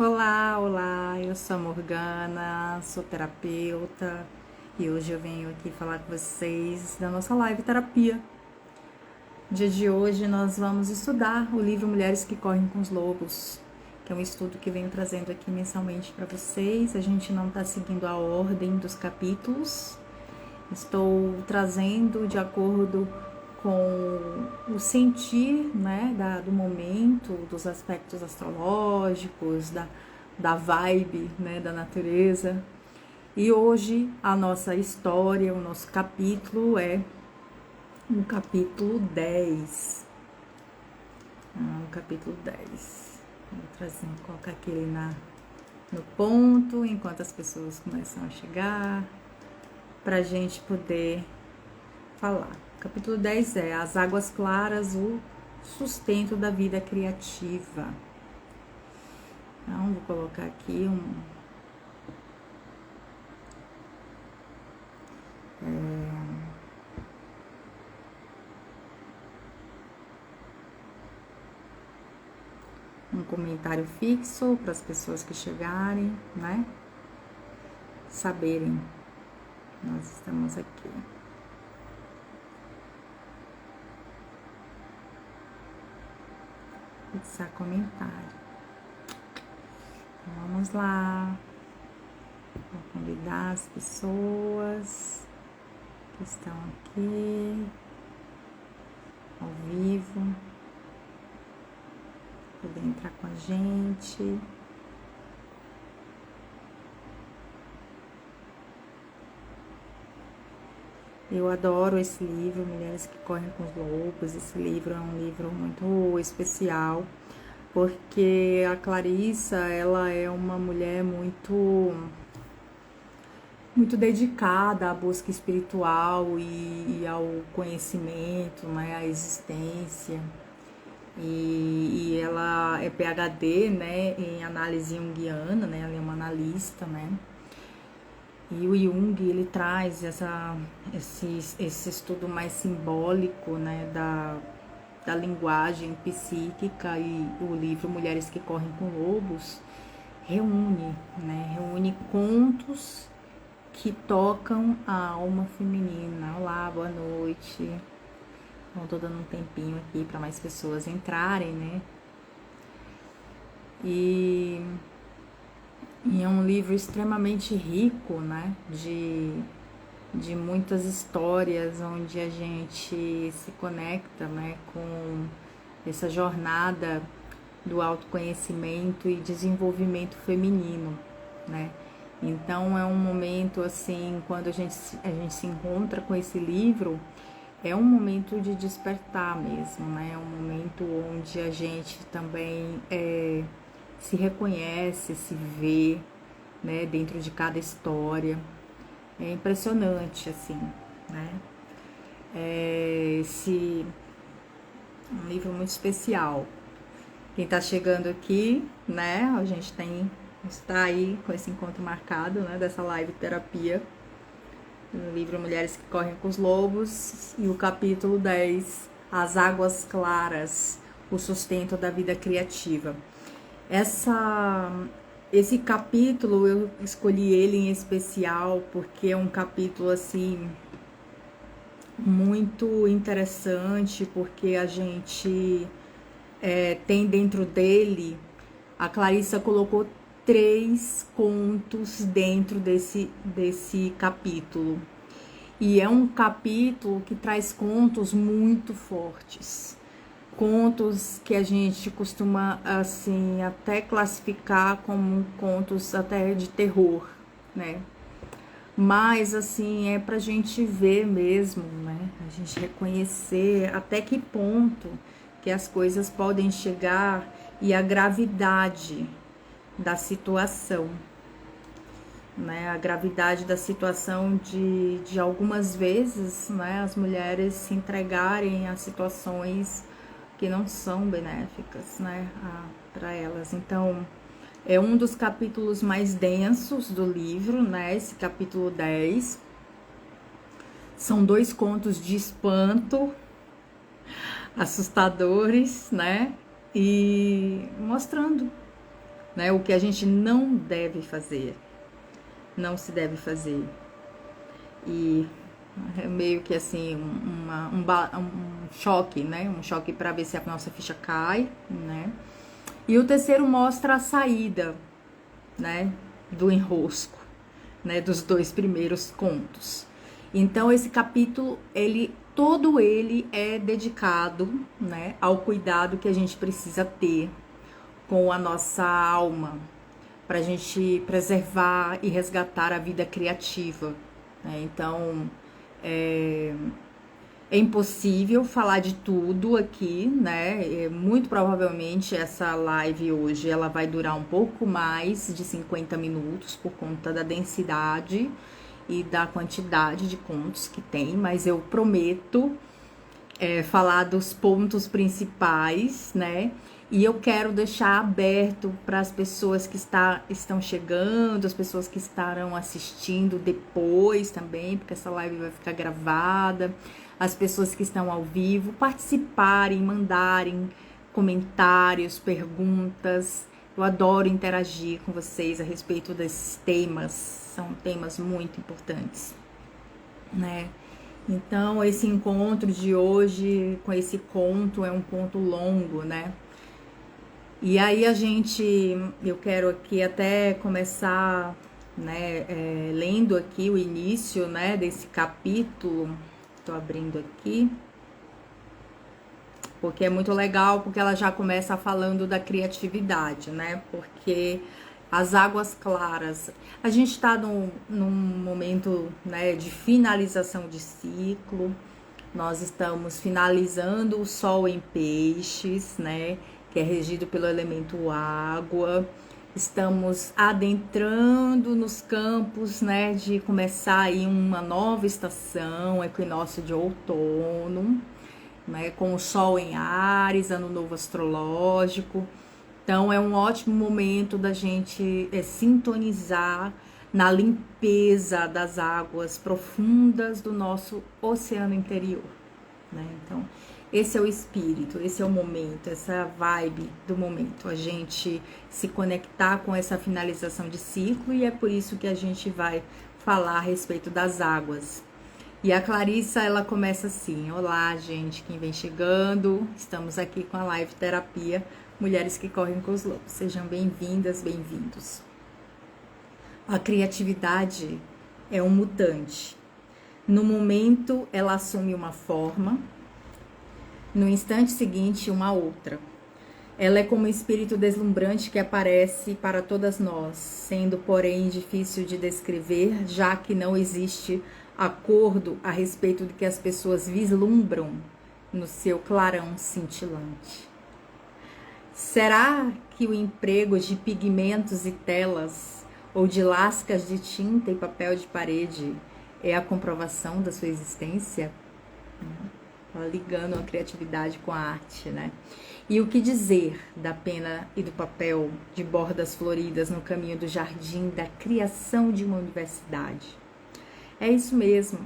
Olá, olá, eu sou a Morgana, sou terapeuta e hoje eu venho aqui falar com vocês da nossa live terapia. No dia de hoje nós vamos estudar o livro Mulheres que Correm com os Lobos, que é um estudo que venho trazendo aqui mensalmente para vocês. A gente não está seguindo a ordem dos capítulos, estou trazendo de acordo com o sentir, né, do momento, dos aspectos astrológicos, da vibe, né, da natureza. E hoje a nossa história, o nosso capítulo é o capítulo 10. O capítulo 10. Vou trazer, colocar aqui no ponto, enquanto as pessoas começam a chegar, para a gente poder falar. O capítulo 10 é As Águas Claras, o sustento da vida criativa. Então, vou colocar aqui um comentário fixo para as pessoas que chegarem, né? Saberem. Nós estamos aqui. Fixar comentário. Então, vamos lá. Vou convidar as pessoas que estão aqui ao vivo, poder entrar com a gente. Eu adoro esse livro, Mulheres que Correm com os Lobos. Esse livro é um livro muito especial, porque a Clarissa, ela é uma mulher muito dedicada à busca espiritual e ao conhecimento, né, à existência. E ela é PhD, né, em análise junguiana, né, ela é uma analista, né. E o Jung, ele traz esse estudo mais simbólico, né, da linguagem psíquica, e o livro Mulheres que Correm com Lobos reúne contos que tocam a alma feminina. Olá, boa noite. Então, tô dando um tempinho aqui para mais pessoas entrarem, né? E é um livro extremamente rico, né? De muitas histórias onde a gente se conecta, né? Com essa jornada do autoconhecimento e desenvolvimento feminino, né? Então é um momento assim, quando a gente se encontra com esse livro, é um momento de despertar mesmo, né? É um momento onde a gente também se reconhece, se vê, né? Dentro de cada história. É impressionante, assim, né? Esse um livro muito especial. Quem tá chegando aqui, né? A gente está aí com esse encontro marcado, né? Dessa live terapia. No livro Mulheres que Correm com os Lobos, e o capítulo 10, As Águas Claras, o sustento da vida criativa. Esse capítulo, eu escolhi ele em especial porque é um capítulo assim muito interessante, porque a gente tem dentro dele, a Clarissa colocou 3 contos dentro desse capítulo. E é um capítulo que traz contos muito fortes. Contos que a gente costuma, assim, até classificar como contos até de terror, né? Mas, assim, é pra gente ver mesmo, né? A gente reconhecer até que ponto que as coisas podem chegar e a gravidade da situação, né? A gravidade da situação de algumas vezes, né, as mulheres se entregarem a situações que não são benéficas, né, para elas. Então, é um dos capítulos mais densos do livro, né, esse capítulo 10. São 2 contos de espanto, assustadores, né, e mostrando né? O que a gente não deve fazer, não se deve fazer. E é meio que assim, um choque, né? Um choque para ver se a nossa ficha cai, né? E o terceiro mostra a saída, né? Do enrosco, né? Dos dois primeiros contos. Então, esse capítulo, todo ele é dedicado, né? Ao cuidado que a gente precisa ter com a nossa alma, para a gente preservar e resgatar a vida criativa, né? Então, é impossível falar de tudo aqui, né? Muito provavelmente essa live hoje ela vai durar um pouco mais de 50 minutos por conta da densidade e da quantidade de contos que tem, mas eu prometo falar dos pontos principais, né? E eu quero deixar aberto para as pessoas que estão chegando, as pessoas que estarão assistindo depois também, porque essa live vai ficar gravada, as pessoas que estão ao vivo, participarem, mandarem comentários, perguntas. Eu adoro interagir com vocês a respeito desses temas, são temas muito importantes, né? Então, esse encontro de hoje com esse conto é um conto longo, né? E aí eu quero aqui até começar, né, lendo aqui o início, né, desse capítulo. Tô abrindo aqui, porque é muito legal, porque ela já começa falando da criatividade, né? Porque as águas claras, a gente está num momento, né, de finalização de ciclo. Nós estamos finalizando o Sol em Peixes, né? Que é regido pelo elemento água. Estamos adentrando nos campos, né? De começar aí uma nova estação, equinócio de outono, né? Com o Sol em Áries, ano novo astrológico. Então, é um ótimo momento da gente sintonizar na limpeza das águas profundas do nosso oceano interior, né? Então, esse é o espírito, esse é o momento, essa é a vibe do momento, a gente se conectar com essa finalização de ciclo, e é por isso que a gente vai falar a respeito das águas. E a Clarissa, ela começa assim: olá, gente, quem vem chegando, estamos aqui com a live terapia Mulheres que Correm com os Lobos. Sejam bem-vindas, bem-vindos. A criatividade é um mutante. No momento, ela assume uma forma, no instante seguinte, uma outra. Ela é como um espírito deslumbrante que aparece para todas nós, sendo, porém, difícil de descrever, já que não existe acordo a respeito do que as pessoas vislumbram no seu clarão cintilante. Será que o emprego de pigmentos e telas, ou de lascas de tinta e papel de parede, é a comprovação da sua existência? Ligando a criatividade com a arte, né? E o que dizer da pena e do papel de bordas floridas no caminho do jardim da criação de uma universidade? É isso mesmo.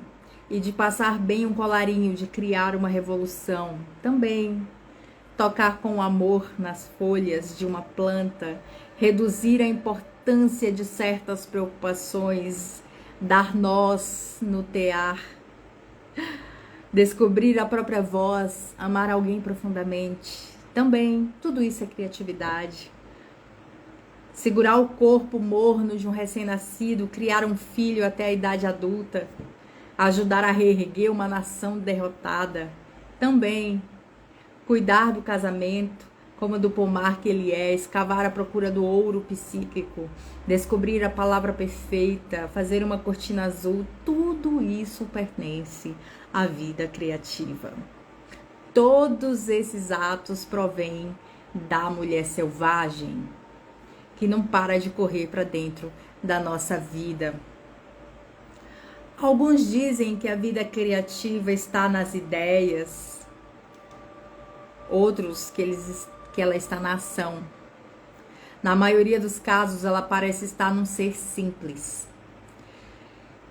E de passar bem um colarinho, de criar uma revolução também. Tocar com amor nas folhas de uma planta, reduzir a importância de certas preocupações, dar nós no tear, descobrir a própria voz, amar alguém profundamente. Também, tudo isso é criatividade. Segurar o corpo morno de um recém-nascido, criar um filho até a idade adulta, ajudar a reerguer uma nação derrotada. Também, cuidar do casamento, como do pomar que ele é, escavar à procura do ouro psíquico, descobrir a palavra perfeita, fazer uma cortina azul, tudo isso pertence à vida criativa. Todos esses atos provêm da mulher selvagem, que não para de correr para dentro da nossa vida. Alguns dizem que a vida criativa está nas ideias, outros que ela está na ação. Na maioria dos casos, ela parece estar num ser simples.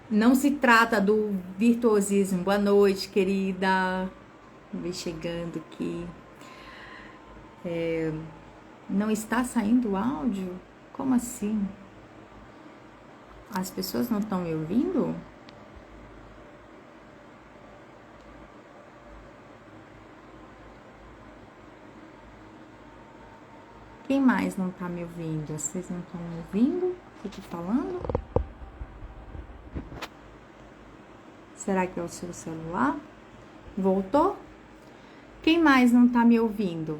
Não se trata do virtuosismo. Boa noite, querida. Vem chegando aqui. Não está saindo o áudio? Como assim? As pessoas não estão me ouvindo? Quem mais não tá me ouvindo? Vocês não estão me ouvindo? O que eu tô falando? Será que é o seu celular? Voltou? Quem mais não tá me ouvindo?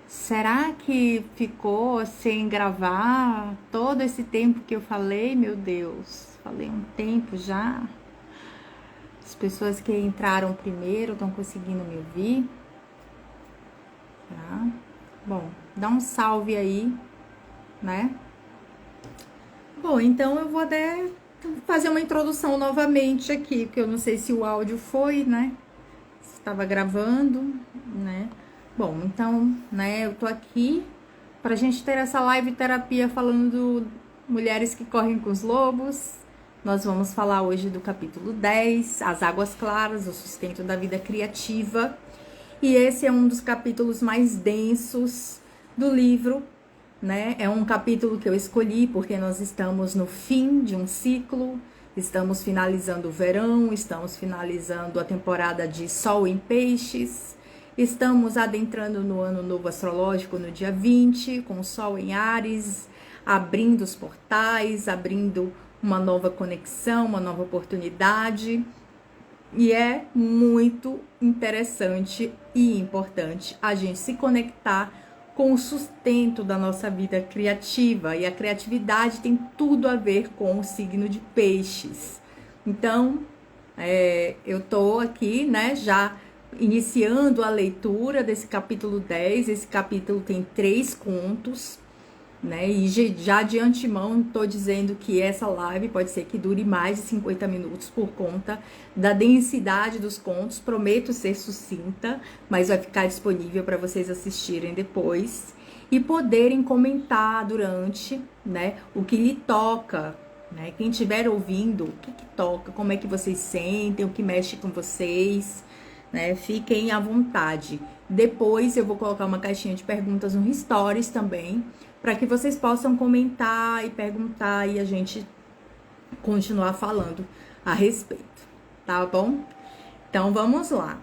Será que ficou sem gravar todo esse tempo que eu falei? Meu Deus, falei um tempo já. As pessoas que entraram primeiro estão conseguindo me ouvir? Tá? Bom, dá um salve aí, né? Bom, então eu vou até fazer uma introdução novamente aqui, porque eu não sei se o áudio foi, né? Estava gravando, né? Bom, então, né, eu tô aqui pra gente ter essa live terapia falando mulheres que correm com os lobos. Nós vamos falar hoje do capítulo 10, As Águas Claras, o sustento da vida criativa. E esse é um dos capítulos mais densos do livro, né? É um capítulo que eu escolhi porque nós estamos no fim de um ciclo. Estamos finalizando o verão, estamos finalizando a temporada de Sol em Peixes, estamos adentrando no ano novo astrológico no dia 20, com o Sol em Áries, abrindo os portais, abrindo uma nova conexão, uma nova oportunidade. E é muito interessante e importante a gente se conectar com o sustento da nossa vida criativa, e a criatividade tem tudo a ver com o signo de Peixes. Então, eu tô aqui, né, já iniciando a leitura desse capítulo 10. Esse capítulo tem 3 contos, né, e já de antemão tô dizendo que essa live pode ser que dure mais de 50 minutos por conta da densidade dos contos. Prometo ser sucinta, mas vai ficar disponível para vocês assistirem depois e poderem comentar durante, né, o que lhe toca, né? Quem estiver ouvindo, o que toca, como é que vocês sentem, o que mexe com vocês, né? Fiquem à vontade. Depois eu vou colocar uma caixinha de perguntas no Stories também, para que vocês possam comentar e perguntar e a gente continuar falando a respeito, tá bom? Então vamos lá.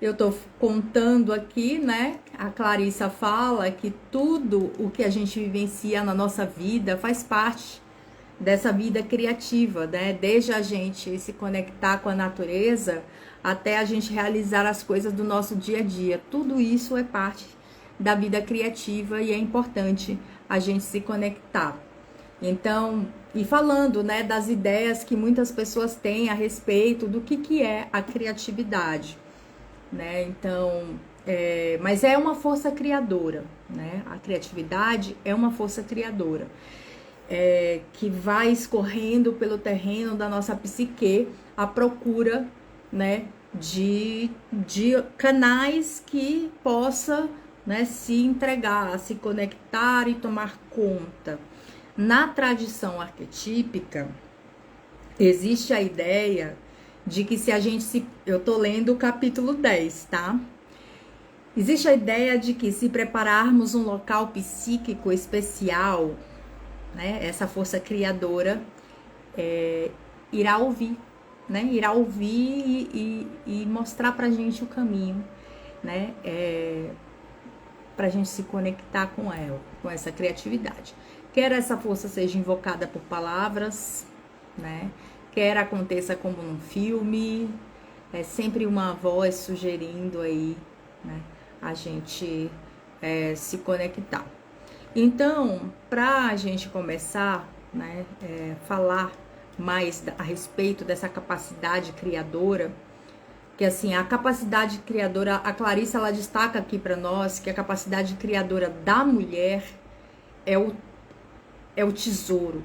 Eu tô contando aqui, né? A Clarissa fala que tudo o que a gente vivencia na nossa vida faz parte dessa vida criativa, né? Desde a gente se conectar com a natureza até a gente realizar as coisas do nosso dia a dia. Tudo isso é parte da vida criativa e é importante a gente se conectar. Então, e falando, né, das ideias que muitas pessoas têm a respeito do que é a criatividade, né? Então, mas é uma força criadora, né? A criatividade é uma força criadora. Que vai escorrendo pelo terreno da nossa psique à procura, né, de canais que possa, né, se entregar, se conectar e tomar conta. Na tradição arquetípica, existe a ideia de que se a gente eu tô lendo o capítulo 10, tá? Existe a ideia de que se prepararmos um local psíquico especial, né, essa força criadora irá ouvir, né, irá ouvir e mostrar pra gente o caminho, né, pra gente se conectar com ela, com essa criatividade. Quer essa força seja invocada por palavras, né, quer aconteça como num filme, é sempre uma voz sugerindo aí, né, a gente se conectar. Então, para a gente começar, né, falar mais a respeito dessa capacidade criadora, que assim, a capacidade criadora, a Clarissa, ela destaca aqui para nós que a capacidade criadora da mulher é o tesouro,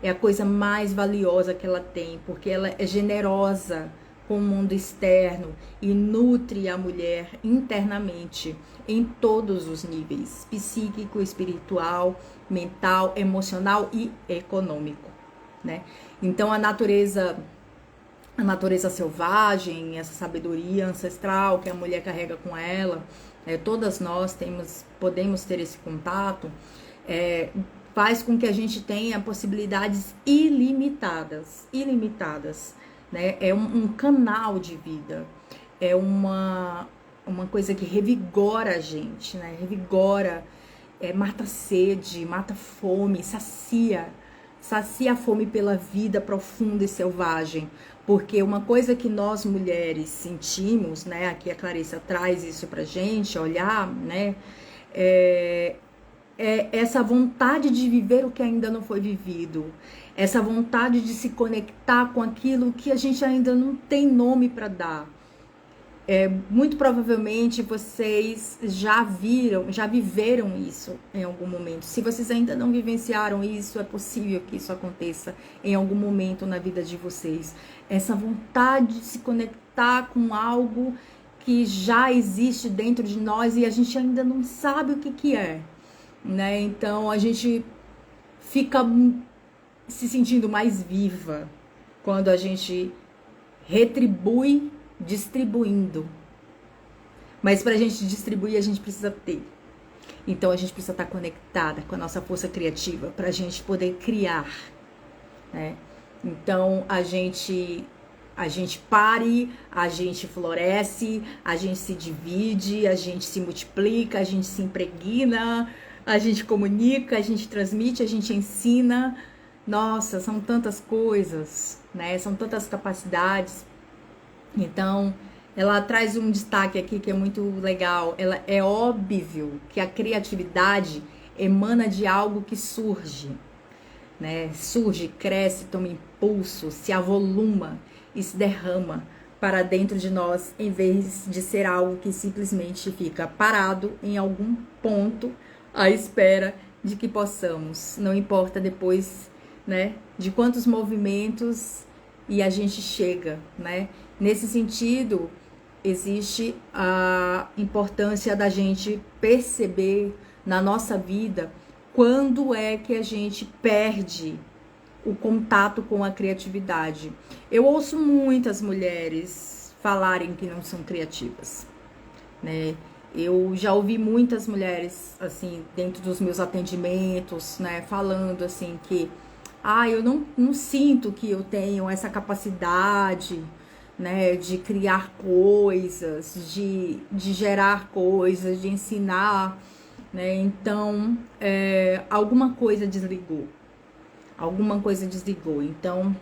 é a coisa mais valiosa que ela tem, porque ela é generosa com o mundo externo e nutre a mulher internamente em todos os níveis, psíquico, espiritual, mental, emocional e econômico, né? Então a natureza selvagem, essa sabedoria ancestral que a mulher carrega com ela, todas nós podemos ter esse contato, faz com que a gente tenha possibilidades ilimitadas, né? É um canal de vida, é uma coisa que revigora a gente, né? Revigora, mata a sede, mata a fome, sacia a fome pela vida profunda e selvagem. Porque uma coisa que nós mulheres sentimos, né? Aqui a Clarissa traz isso pra gente olhar, né? É essa vontade de viver o que ainda não foi vivido, essa vontade de se conectar com aquilo que a gente ainda não tem nome para dar. Muito provavelmente vocês já viveram isso em algum momento. Se vocês ainda não vivenciaram isso, é possível que isso aconteça em algum momento na vida de vocês. Essa vontade de se conectar com algo que já existe dentro de nós e a gente ainda não sabe o que é, né? Então a gente fica se sentindo mais viva quando a gente retribui distribuindo. Mas para a gente distribuir, a gente precisa ter. Então a gente precisa estar conectada com a nossa força criativa para a gente poder criar, né? Então a gente pare, a gente floresce, a gente se divide, a gente se multiplica, a gente se impregna, a gente comunica, a gente transmite, a gente ensina. Nossa, são tantas coisas, né? São tantas capacidades. Então, ela traz um destaque aqui que é muito legal. É óbvio que a criatividade emana de algo que surge, né? Surge, cresce, toma impulso, se avoluma e se derrama para dentro de nós, em vez de ser algo que simplesmente fica parado em algum ponto à espera de que possamos. Não importa depois, né, de quantos movimentos e a gente chega, né? Nesse sentido, existe a importância da gente perceber na nossa vida quando é que a gente perde o contato com a criatividade. Eu ouço muitas mulheres falarem que não são criativas, né? Eu já ouvi muitas mulheres, assim, dentro dos meus atendimentos, né, falando assim que eu não sinto que eu tenho essa capacidade, né, de criar coisas, de gerar coisas, de ensinar, né? Então, alguma coisa desligou. Então,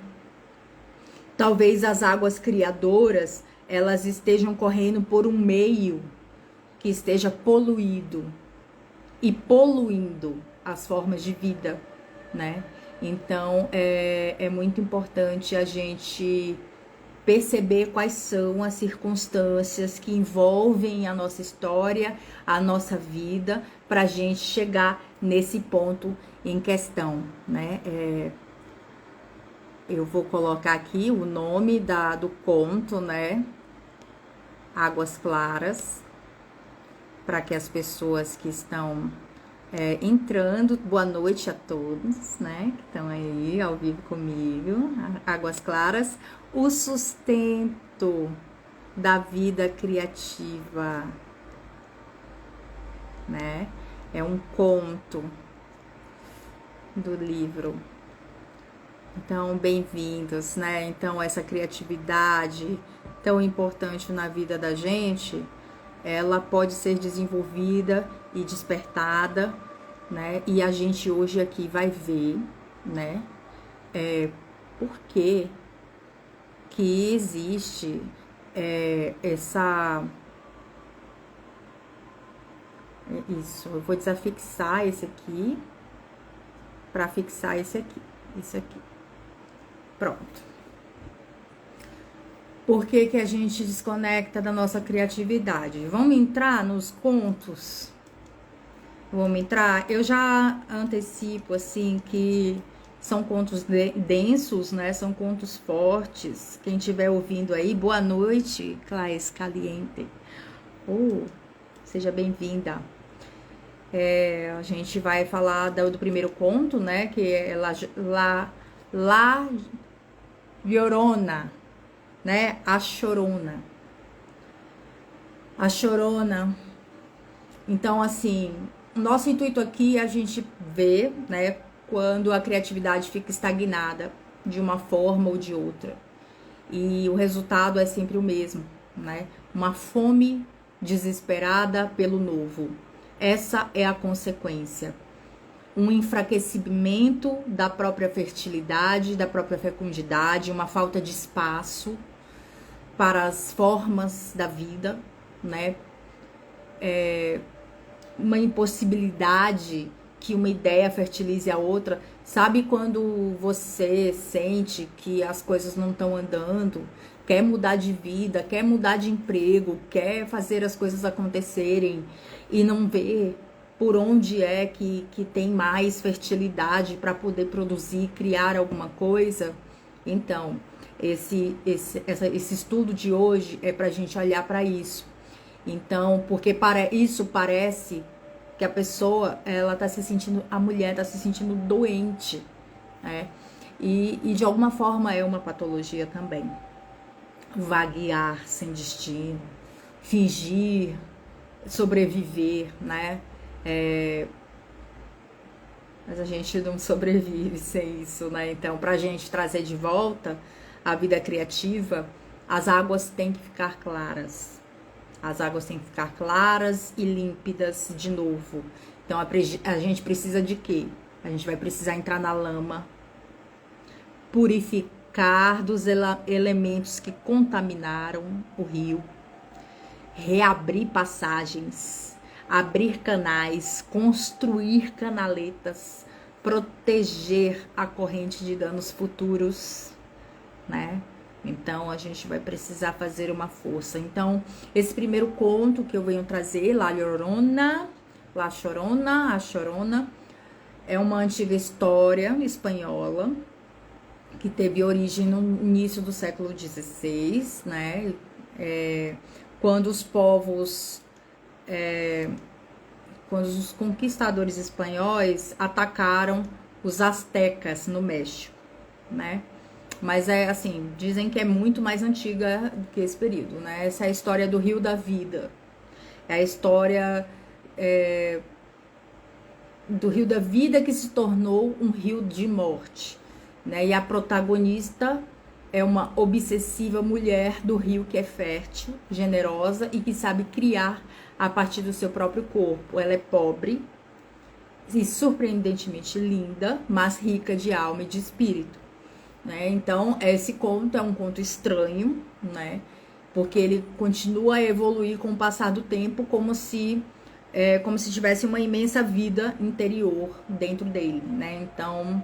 talvez as águas criadoras, elas estejam correndo por um meio que esteja poluído e poluindo as formas de vida, né? Então, é muito importante a gente perceber quais são as circunstâncias que envolvem a nossa história, a nossa vida, para a gente chegar nesse ponto em questão, né? Eu vou colocar aqui o nome do conto, né? Águas Claras, para que as pessoas que estão entrando, boa noite a todos, né? Que estão aí ao vivo comigo. Águas Claras, o sustento da vida criativa, né? É um conto do livro. Então, bem-vindos, né? Então, essa criatividade tão importante na vida da gente, ela pode ser desenvolvida e despertada, né? E a gente hoje aqui vai ver, né? Por que existe isso. Eu vou desafixar esse aqui para fixar esse aqui. Pronto. Por que a gente desconecta da nossa criatividade? Vamos entrar nos contos? Vamos entrar? Eu já antecipo, assim, que são contos densos, né? São contos fortes. Quem estiver ouvindo aí, boa noite, Claes Caliente. Seja bem-vinda. A gente vai falar do primeiro conto, né? Que é La Llorona, né? A Chorona. A Chorona Então, assim, o nosso intuito aqui é a gente ver, né, quando a criatividade fica estagnada de uma forma ou de outra. E o resultado é sempre o mesmo, né? Uma fome desesperada pelo novo. Essa é a consequência. Um enfraquecimento da própria fertilidade, da própria fecundidade, uma falta de espaço para as formas da vida, né? Uma impossibilidade que uma ideia fertilize a outra. Sabe quando você sente que as coisas não estão andando, quer mudar de vida, quer mudar de emprego, quer fazer as coisas acontecerem e não vê por onde é que tem mais fertilidade para poder produzir, criar alguma coisa? Então, esse estudo de hoje é para a gente olhar para isso. Então, porque para isso parece que a pessoa, ela tá se sentindo, a mulher tá se sentindo doente, né? E de alguma forma é uma patologia também. Vaguear sem destino, fingir, sobreviver, né? Mas a gente não sobrevive sem isso, né? Então, pra gente trazer de volta a vida criativa, as águas têm que ficar claras. As águas têm que ficar claras e límpidas de novo. Então, a gente precisa de quê? A gente vai precisar entrar na lama, purificar dos elementos que contaminaram o rio, reabrir passagens, abrir canais, construir canaletas, proteger a corrente de danos futuros, né? Então, a gente vai precisar fazer uma força. Então, esse primeiro conto que eu venho trazer, La Chorona, A Chorona, é uma antiga história espanhola que teve origem no início do século XVI, né? Quando os povos, quando os conquistadores espanhóis atacaram os astecas no México, né? Mas é assim, dizem que é muito mais antiga do que esse período, né? Essa é a história do Rio da Vida. É a história do Rio da Vida que se tornou um rio de morte, né? E a protagonista é uma obsessiva mulher do rio que é fértil, generosa e que sabe criar a partir do seu próprio corpo. Ela é pobre e surpreendentemente linda, mas rica de alma e de espírito. Né? Então, esse conto é um conto estranho, né? Porque ele continua a evoluir com o passar do tempo, como se tivesse uma imensa vida interior dentro dele, né? Então,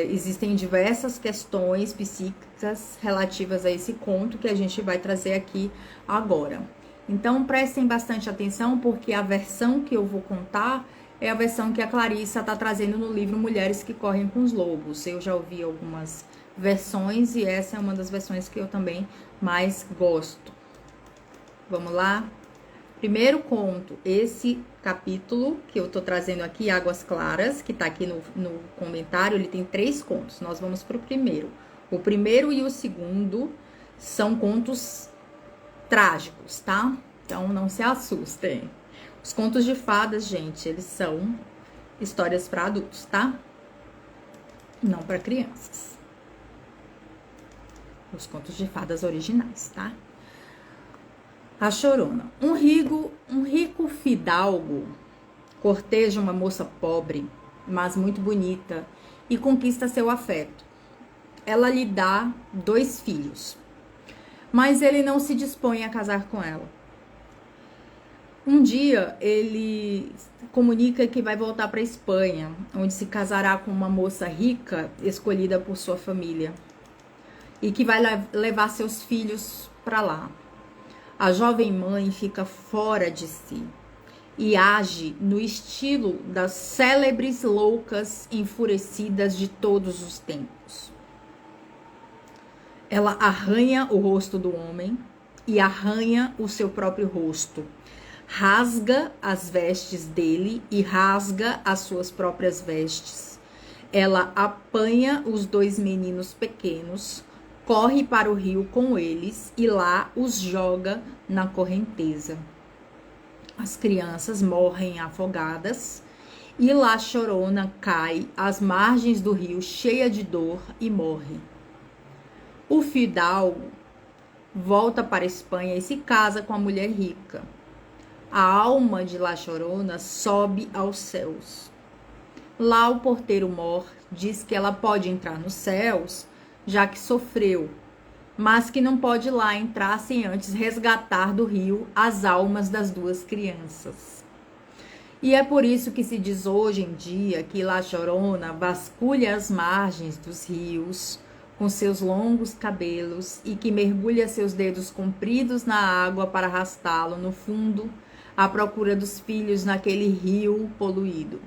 existem diversas questões psíquicas relativas a esse conto que a gente vai trazer aqui agora. Então, prestem bastante atenção, porque a versão que eu vou contar é a versão que a Clarissa está trazendo no livro Mulheres que Correm com os Lobos. Eu já ouvi algumas versões e essa é uma das versões que eu também mais gosto. Vamos lá? Primeiro conto, esse capítulo que eu tô trazendo aqui, Águas Claras, que tá aqui no comentário, ele tem 3 contos. Nós vamos pro primeiro. O primeiro e o segundo são contos trágicos, tá? Então não se assustem. Os contos de fadas, gente, eles são histórias para adultos, tá? Não para crianças. Os contos de fadas originais, tá? A Chorona. Um rico fidalgo corteja uma moça pobre, mas muito bonita, e conquista seu afeto. Ela lhe dá 2 filhos, mas ele não se dispõe a casar com ela. Um dia ele comunica que vai voltar para a Espanha, onde se casará com uma moça rica escolhida por sua família e que vai levar seus filhos para lá. A jovem mãe fica fora de si e age no estilo das célebres loucas enfurecidas de todos os tempos. Ela arranha o rosto do homem e arranha o seu próprio rosto. Rasga as vestes dele e rasga as suas próprias vestes. Ela apanha os 2 meninos pequenos, corre para o rio com eles e lá os joga na correnteza. as crianças morrem afogadas e La Chorona cai às margens do rio cheia de dor e morre. O fidalgo volta para a Espanha e se casa com a mulher rica. A alma de La Chorona sobe aos céus. Lá o porteiro mor diz que ela pode entrar nos céus, já que sofreu, mas que não pode lá entrar sem antes resgatar do rio as almas das duas crianças. E é por isso que se diz hoje em dia que La Chorona vasculha as margens dos rios com seus longos cabelos e que mergulha seus dedos compridos na água para arrastá-lo no fundo à procura dos filhos naquele rio poluído.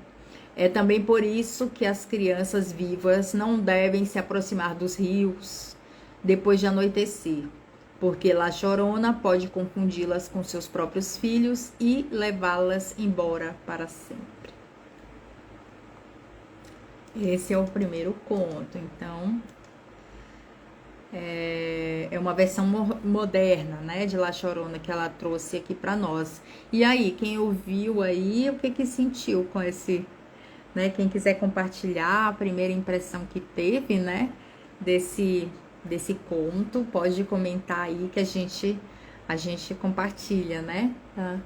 É também por isso que as crianças vivas não devem se aproximar dos rios depois de anoitecer, porque La Chorona pode confundi-las com seus próprios filhos e levá-las embora para sempre. Esse é o primeiro conto, então é uma versão moderna, né, de La Chorona que ela trouxe aqui para nós. E aí, quem ouviu aí, o que sentiu com esse, né? Quem quiser compartilhar a primeira impressão que teve, né, desse conto, pode comentar aí que a gente compartilha, né? Tá?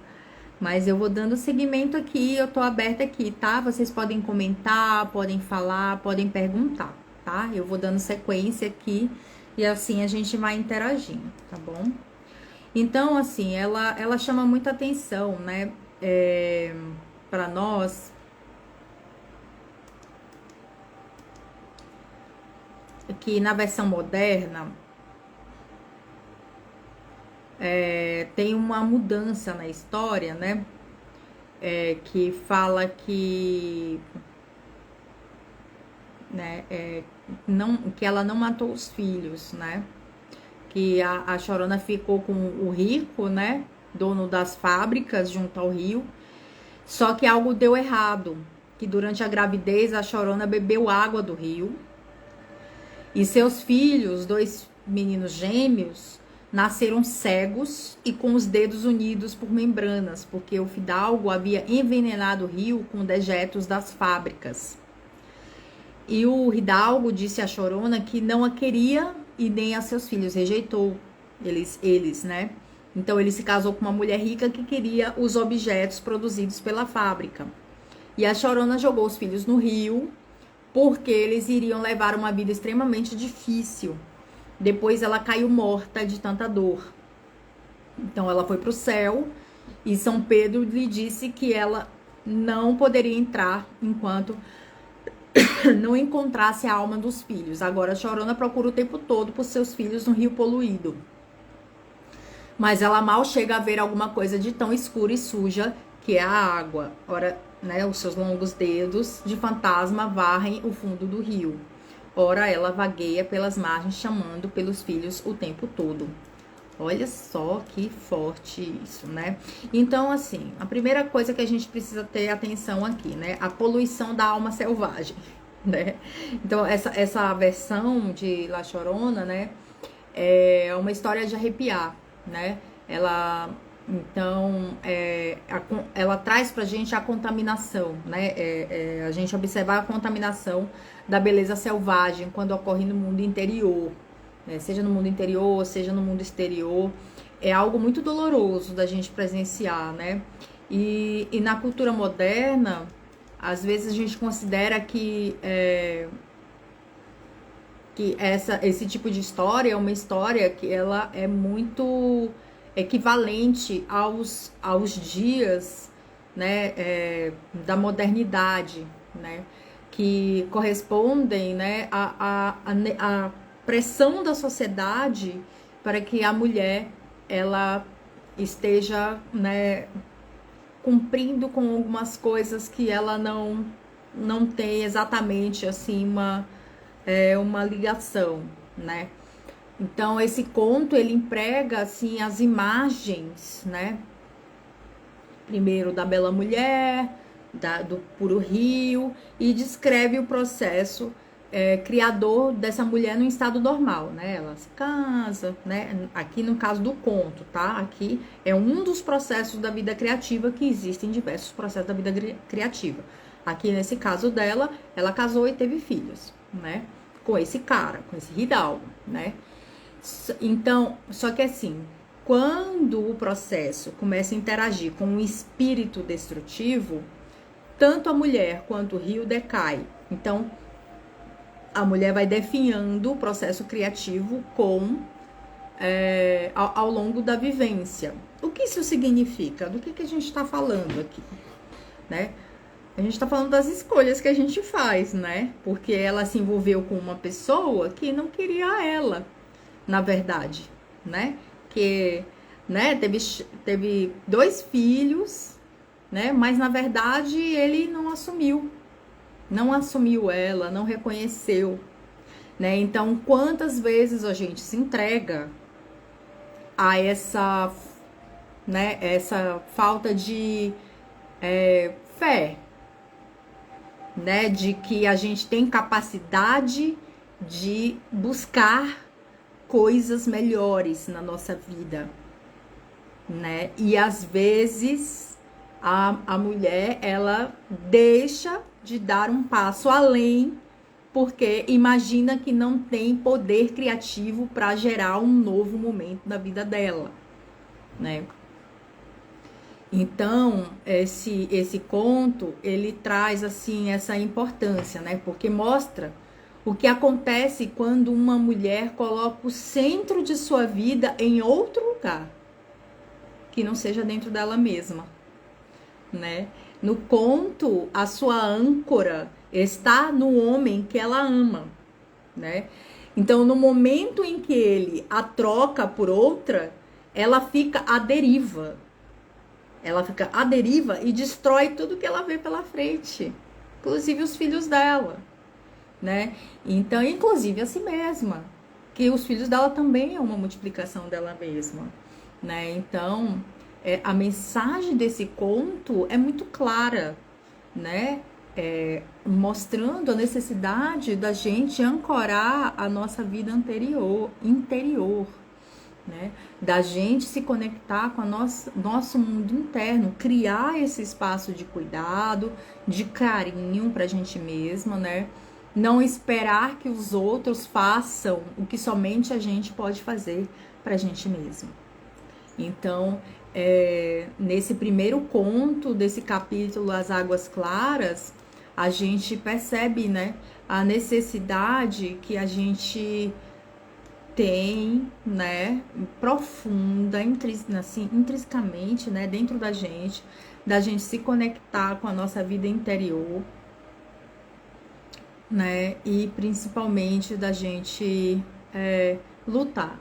Mas eu vou dando seguimento aqui, eu tô aberta aqui, tá? Vocês podem comentar, podem falar, podem perguntar, tá? Eu vou dando sequência aqui e assim a gente vai interagindo, tá bom? Então, assim, ela chama muita atenção, né? Para nós, que na versão moderna tem uma mudança na história, né? Que fala que, né, que ela não matou os filhos, né? Que a Chorona ficou com o rico, né? Dono das fábricas junto ao rio. Só que algo deu errado, que durante a gravidez a Chorona bebeu água do rio. E seus filhos, 2 meninos gêmeos, nasceram cegos e com os dedos unidos por membranas, porque o fidalgo havia envenenado o rio com dejetos das fábricas. E o hidalgo disse a Chorona que não a queria e nem a seus filhos, rejeitou eles, né? Então ele se casou com uma mulher rica que queria os objetos produzidos pela fábrica. E a Chorona jogou os filhos no rio, porque eles iriam levar uma vida extremamente difícil. Depois ela caiu morta de tanta dor. Então ela foi para o céu e São Pedro lhe disse que ela não poderia entrar enquanto não encontrasse a alma dos filhos. Agora a Chorona procura o tempo todo por seus filhos no rio poluído. Mas ela mal chega a ver alguma coisa de tão escura e suja que é a água. Ora, né, os seus longos dedos de fantasma varrem o fundo do rio. Ora, ela vagueia pelas margens chamando pelos filhos o tempo todo. Olha só que forte isso, né? Então, assim, a primeira coisa que a gente precisa ter atenção aqui, né? A poluição da alma selvagem, né? Então, essa versão de La Chorona, né? É uma história de arrepiar, né? Ela traz pra gente a contaminação, né? A gente observar a contaminação da beleza selvagem quando ocorre no mundo interior, né? Seja no mundo interior, seja no mundo exterior. É algo muito doloroso da gente presenciar, né? E na cultura moderna, às vezes a gente considera que esse tipo de história é uma história que ela é muito equivalente aos dias, né, da modernidade, né, que correspondem, né, à pressão da sociedade para que a mulher ela esteja, né, cumprindo com algumas coisas que ela não tem exatamente assim uma ligação, né? Então, esse conto, ele emprega, assim, as imagens, né? Primeiro, da bela mulher, do puro rio, e descreve o processo criador dessa mulher no estado normal, né? Ela se casa, né? Aqui no caso do conto, tá? Aqui é um dos processos da vida criativa, que existem diversos processos da vida criativa. Aqui nesse caso dela, ela casou e teve filhos, né? Com esse cara, com esse Hidalgo, né? Então, só que assim, quando o processo começa a interagir com um espírito destrutivo, tanto a mulher quanto o rio decai. Então, a mulher vai definhando o processo criativo ao longo da vivência. O que isso significa? Do que a gente está falando aqui, né? A gente está falando das escolhas que a gente faz, né? Porque ela se envolveu com uma pessoa que não queria ela, na verdade, né? Que, né, teve 2 filhos, né? Mas, na verdade, ele não assumiu ela, não reconheceu, né? Então, quantas vezes a gente se entrega a essa, né, essa falta de fé, né? De que a gente tem capacidade de buscar coisas melhores na nossa vida, né? E às vezes a mulher, ela deixa de dar um passo além, porque imagina que não tem poder criativo para gerar um novo momento da vida dela, né? Então, esse conto, ele traz, assim, essa importância, né? Porque mostra o que acontece quando uma mulher coloca o centro de sua vida em outro lugar, que não seja dentro dela mesma, né? No conto, a sua âncora está no homem que ela ama, né? Então, no momento em que ele a troca por outra, ela fica à deriva. Ela fica à deriva e destrói tudo que ela vê pela frente, inclusive os filhos dela, né? Então, inclusive a si mesma, que os filhos dela também é uma multiplicação dela mesma, né? Então, a mensagem desse conto é muito clara, né? Mostrando a necessidade da gente ancorar a nossa vida interior, né? Da gente se conectar com nosso mundo interno, criar esse espaço de cuidado, de carinho pra gente mesma, né? Não esperar que os outros façam o que somente a gente pode fazer pra gente mesma. Então, nesse primeiro conto desse capítulo, As Águas Claras, a gente percebe, né, a necessidade que a gente tem, né, profunda, assim, intrinsecamente, né, dentro da gente se conectar com a nossa vida interior, né, e principalmente da gente lutar,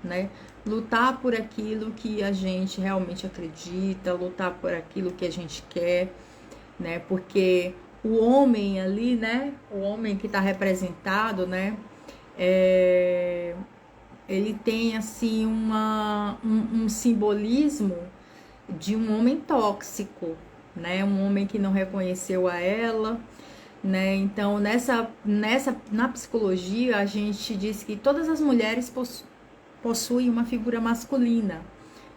né, lutar por aquilo que a gente realmente acredita, lutar por aquilo que a gente quer, né, porque o homem ali, né, o homem que está representado, né, ele tem assim um simbolismo de um homem tóxico, né? Um homem que não reconheceu a ela, né? Então, na psicologia, a gente diz que todas as mulheres possuem uma figura masculina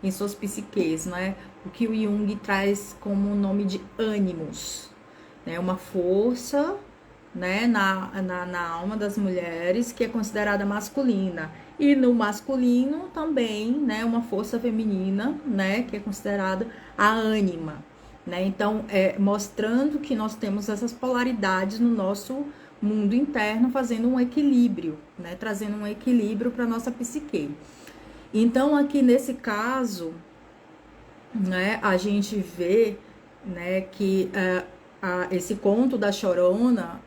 em suas psiques, né? O que o Jung traz como o nome de ânimos, né? Uma força, né, na alma das mulheres que é considerada masculina, e no masculino também, né, uma força feminina, né, que é considerada a ânima, né? Então, mostrando que nós temos essas polaridades no nosso mundo interno, fazendo um equilíbrio, né, trazendo um equilíbrio para nossa psique. Então, aqui nesse caso, né, a gente vê, né, que esse conto da Chorona,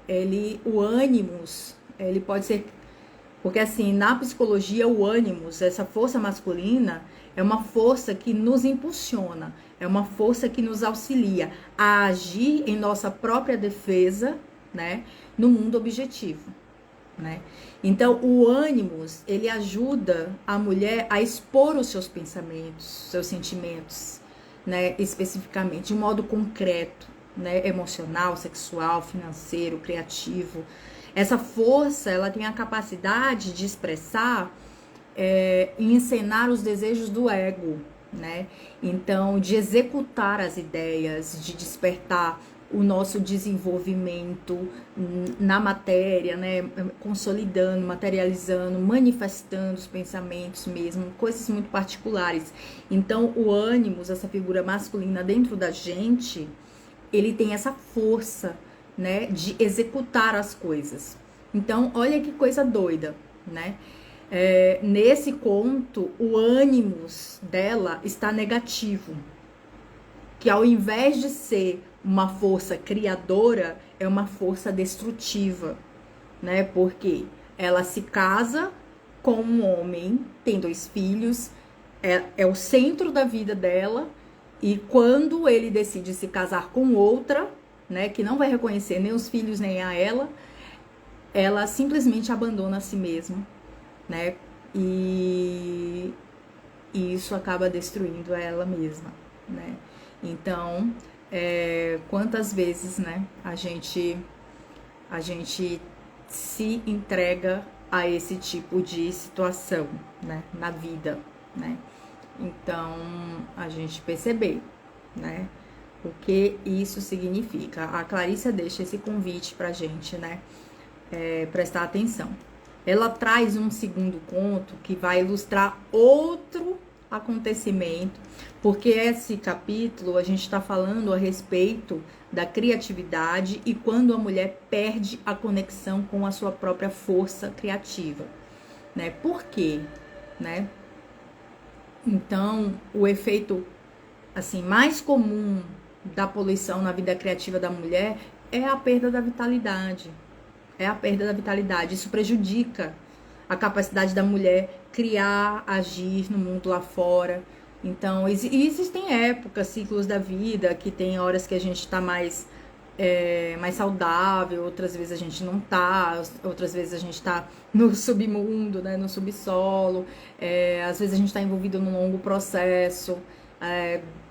o ânimos, ele pode ser, porque assim, na psicologia, o ânimos, essa força masculina, é uma força que nos impulsiona, é uma força que nos auxilia a agir em nossa própria defesa, né, no mundo objetivo, né? Então, o ânimos, ele ajuda a mulher a expor os seus pensamentos, seus sentimentos, né, especificamente, de modo concreto, né, emocional, sexual, financeiro, criativo. Essa força, ela tem a capacidade de expressar e encenar os desejos do ego, né? Então, de executar as ideias, de despertar o nosso desenvolvimento na matéria, né? Consolidando, materializando, manifestando os pensamentos mesmo, coisas muito particulares. Então, o ânimos, essa figura masculina dentro da gente, ele tem essa força, né, de executar as coisas. Então, olha que coisa doida, né? Nesse conto, o ânimos dela está negativo, que ao invés de ser uma força criadora, é uma força destrutiva, né? Porque ela se casa com um homem, tem 2 filhos, é o centro da vida dela, e quando ele decide se casar com outra, né, que não vai reconhecer nem os filhos nem a ela simplesmente abandona a si mesma, né? E isso acaba destruindo ela mesma, né? Então, quantas vezes, né, a gente se entrega a esse tipo de situação, né, na vida, né? Então, a gente perceber, né, o que isso significa. A Clarissa deixa esse convite pra gente, né, prestar atenção. Ela traz um segundo conto que vai ilustrar outro acontecimento, porque esse capítulo a gente está falando a respeito da criatividade e quando a mulher perde a conexão com a sua própria força criativa, né? Por quê, né? Então, o efeito assim mais comum da poluição na vida criativa da mulher é a perda da vitalidade. Isso prejudica a capacidade da mulher criar, agir no mundo lá fora. Então, existem épocas, ciclos da vida, que tem horas que a gente tá mais saudável, outras vezes a gente não tá, outras vezes a gente tá no submundo, né, no subsolo, às vezes a gente tá envolvido num longo processo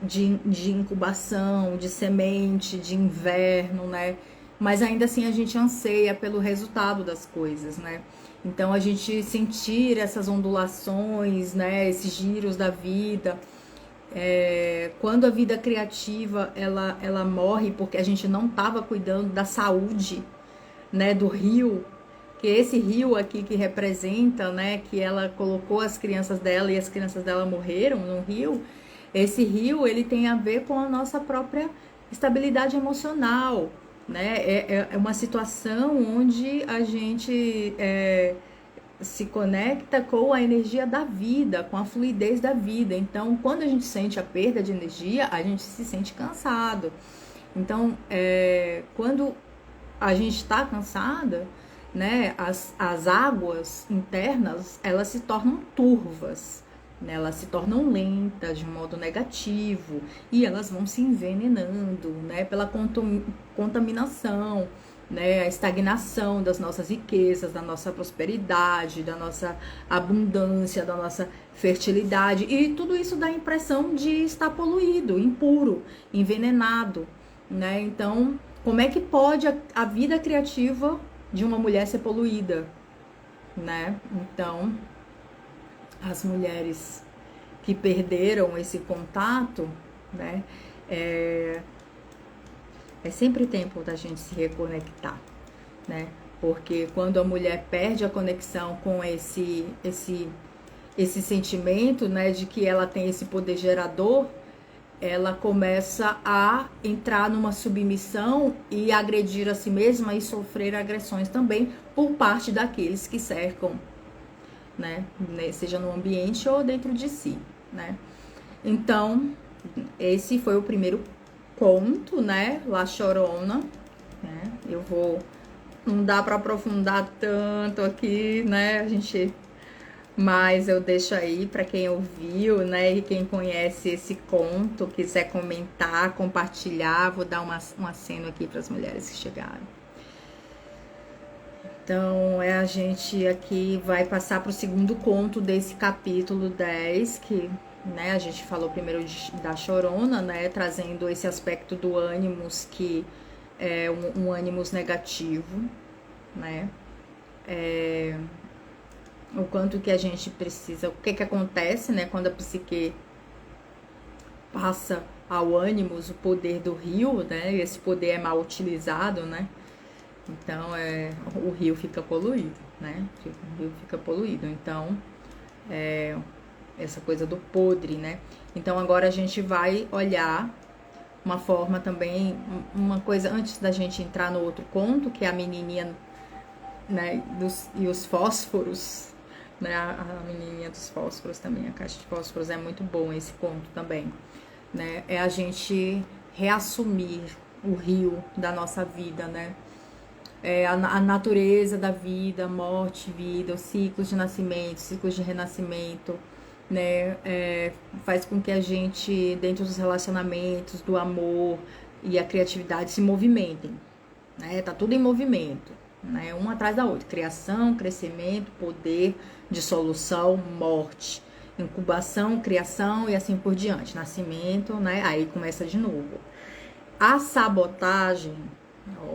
de incubação, de semente, de inverno, né? Mas ainda assim a gente anseia pelo resultado das coisas, né? Então a gente sentir essas ondulações, né? Esses giros da vida. Quando a vida criativa ela morre porque a gente não estava cuidando da saúde, né? Do rio, que esse rio aqui que representa, né? Que ela colocou as crianças dela e as crianças dela morreram no rio. Esse rio ele tem a ver com a nossa própria estabilidade emocional. Né? É uma situação onde a gente se conecta com a energia da vida, com a fluidez da vida. Então, quando a gente sente a perda de energia, a gente se sente cansado. Então, quando a gente está cansada, né, as águas internas, elas se tornam turvas. Né, elas se tornam lentas de um modo negativo e elas vão se envenenando, né, pela contaminação, né, a estagnação das nossas riquezas, da nossa prosperidade, da nossa abundância, da nossa fertilidade, e tudo isso dá a impressão de estar poluído, impuro, envenenado, né? Então, como é que pode a vida criativa de uma mulher ser poluída, né? Então, as mulheres que perderam esse contato, né, é sempre tempo da gente se reconectar, né, porque quando a mulher perde a conexão com esse sentimento, né, de que ela tem esse poder gerador, ela começa a entrar numa submissão e agredir a si mesma e sofrer agressões também por parte daqueles que cercam, né? Seja no ambiente ou dentro de si, né? Então, esse foi o primeiro conto, né? La Chorona, né? Não dá para aprofundar tanto aqui, né? Mas eu deixo aí para quem ouviu, né? E quem conhece esse conto, quiser comentar, compartilhar, vou dar um aceno aqui para as mulheres que chegaram. Então, a gente aqui vai passar para o segundo conto desse capítulo 10, que, né, a gente falou primeiro da Chorona, né, trazendo esse aspecto do ânimos, que é um ânimos negativo, né? O quanto que a gente precisa, o que que acontece, né, quando a psique passa ao ânimos o poder do rio, né? E esse poder é mal utilizado, né? Então, o rio fica poluído, né? O rio fica poluído. Então, essa coisa do podre, né? Então, agora a gente vai olhar uma forma também, uma coisa antes da gente entrar no outro conto, que é a menininha, né? E os fósforos, né? A menininha dos fósforos também, a caixa de fósforos é muito bom esse conto também, né? É a gente reassumir o rio da nossa vida, né? A natureza da vida, morte, vida, os ciclos de nascimento, ciclos de renascimento, né? Faz com que a gente, dentro dos relacionamentos, do amor e a criatividade se movimentem, né? Tá tudo em movimento, né? Um atrás da outra, criação, crescimento, poder, dissolução, morte, incubação, criação e assim por diante, nascimento, né? Aí começa de novo. A sabotagem,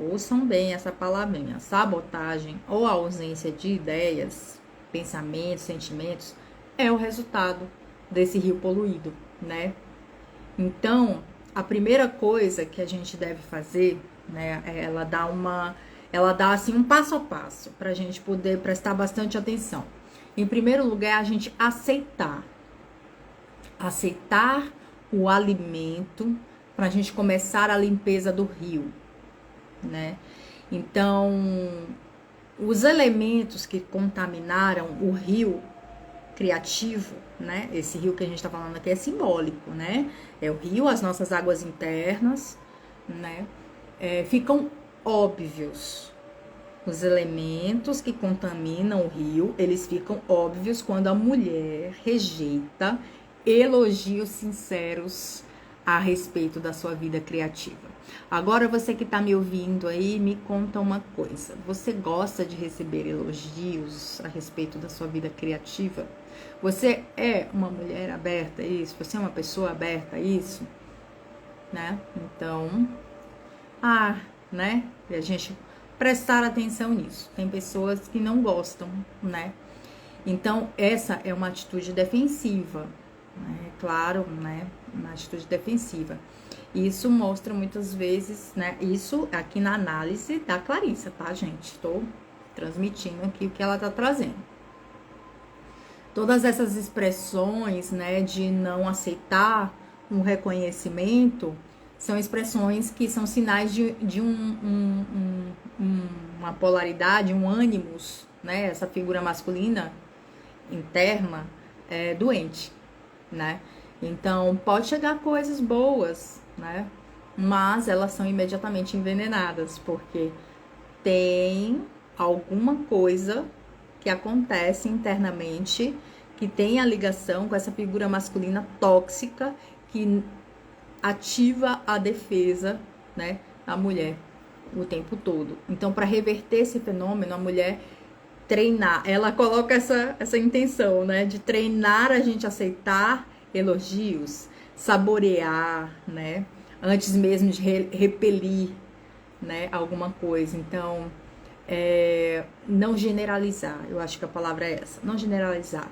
ouçam bem essa palavrinha, sabotagem ou a ausência de ideias, pensamentos, sentimentos, é o resultado desse rio poluído, né? Então, a primeira coisa que a gente deve fazer, né, ela dá assim um passo a passo para a gente poder prestar bastante atenção. Em primeiro lugar, a gente aceitar o alimento para a gente começar a limpeza do rio, né? Então, os elementos que contaminaram o rio criativo, né? Esse rio que a gente está falando aqui é simbólico, né? É o rio, as nossas águas internas, né? Ficam óbvios. Os elementos que contaminam o rio, eles ficam óbvios quando a mulher rejeita elogios sinceros a respeito da sua vida criativa. Agora, você que está me ouvindo aí, me conta uma coisa. Você gosta de receber elogios a respeito da sua vida criativa? Você é uma mulher aberta a isso? Você é uma pessoa aberta a isso? Né? Então, né? E a gente prestar atenção nisso. Tem pessoas que não gostam, né? Então, essa é uma atitude defensiva, né? Claro, né? Uma atitude defensiva. Isso mostra muitas vezes, né? Isso aqui na análise da Clarissa, tá, gente? Estou transmitindo aqui o que ela tá trazendo. Todas essas expressões, né, de não aceitar um reconhecimento, são expressões que são sinais de uma polaridade, um ânimos, né? Essa figura masculina interna doente, né? Então, pode chegar coisas boas, né? Mas elas são imediatamente envenenadas, porque tem alguma coisa que acontece internamente que tem a ligação com essa figura masculina tóxica que ativa a defesa, né, da mulher o tempo todo. Então, para reverter esse fenômeno, a mulher treinar, ela coloca essa intenção, né, de treinar a gente a aceitar elogios, saborear, né, antes mesmo de repelir, né, alguma coisa. Então, não generalizar, eu acho que a palavra é essa, não generalizar.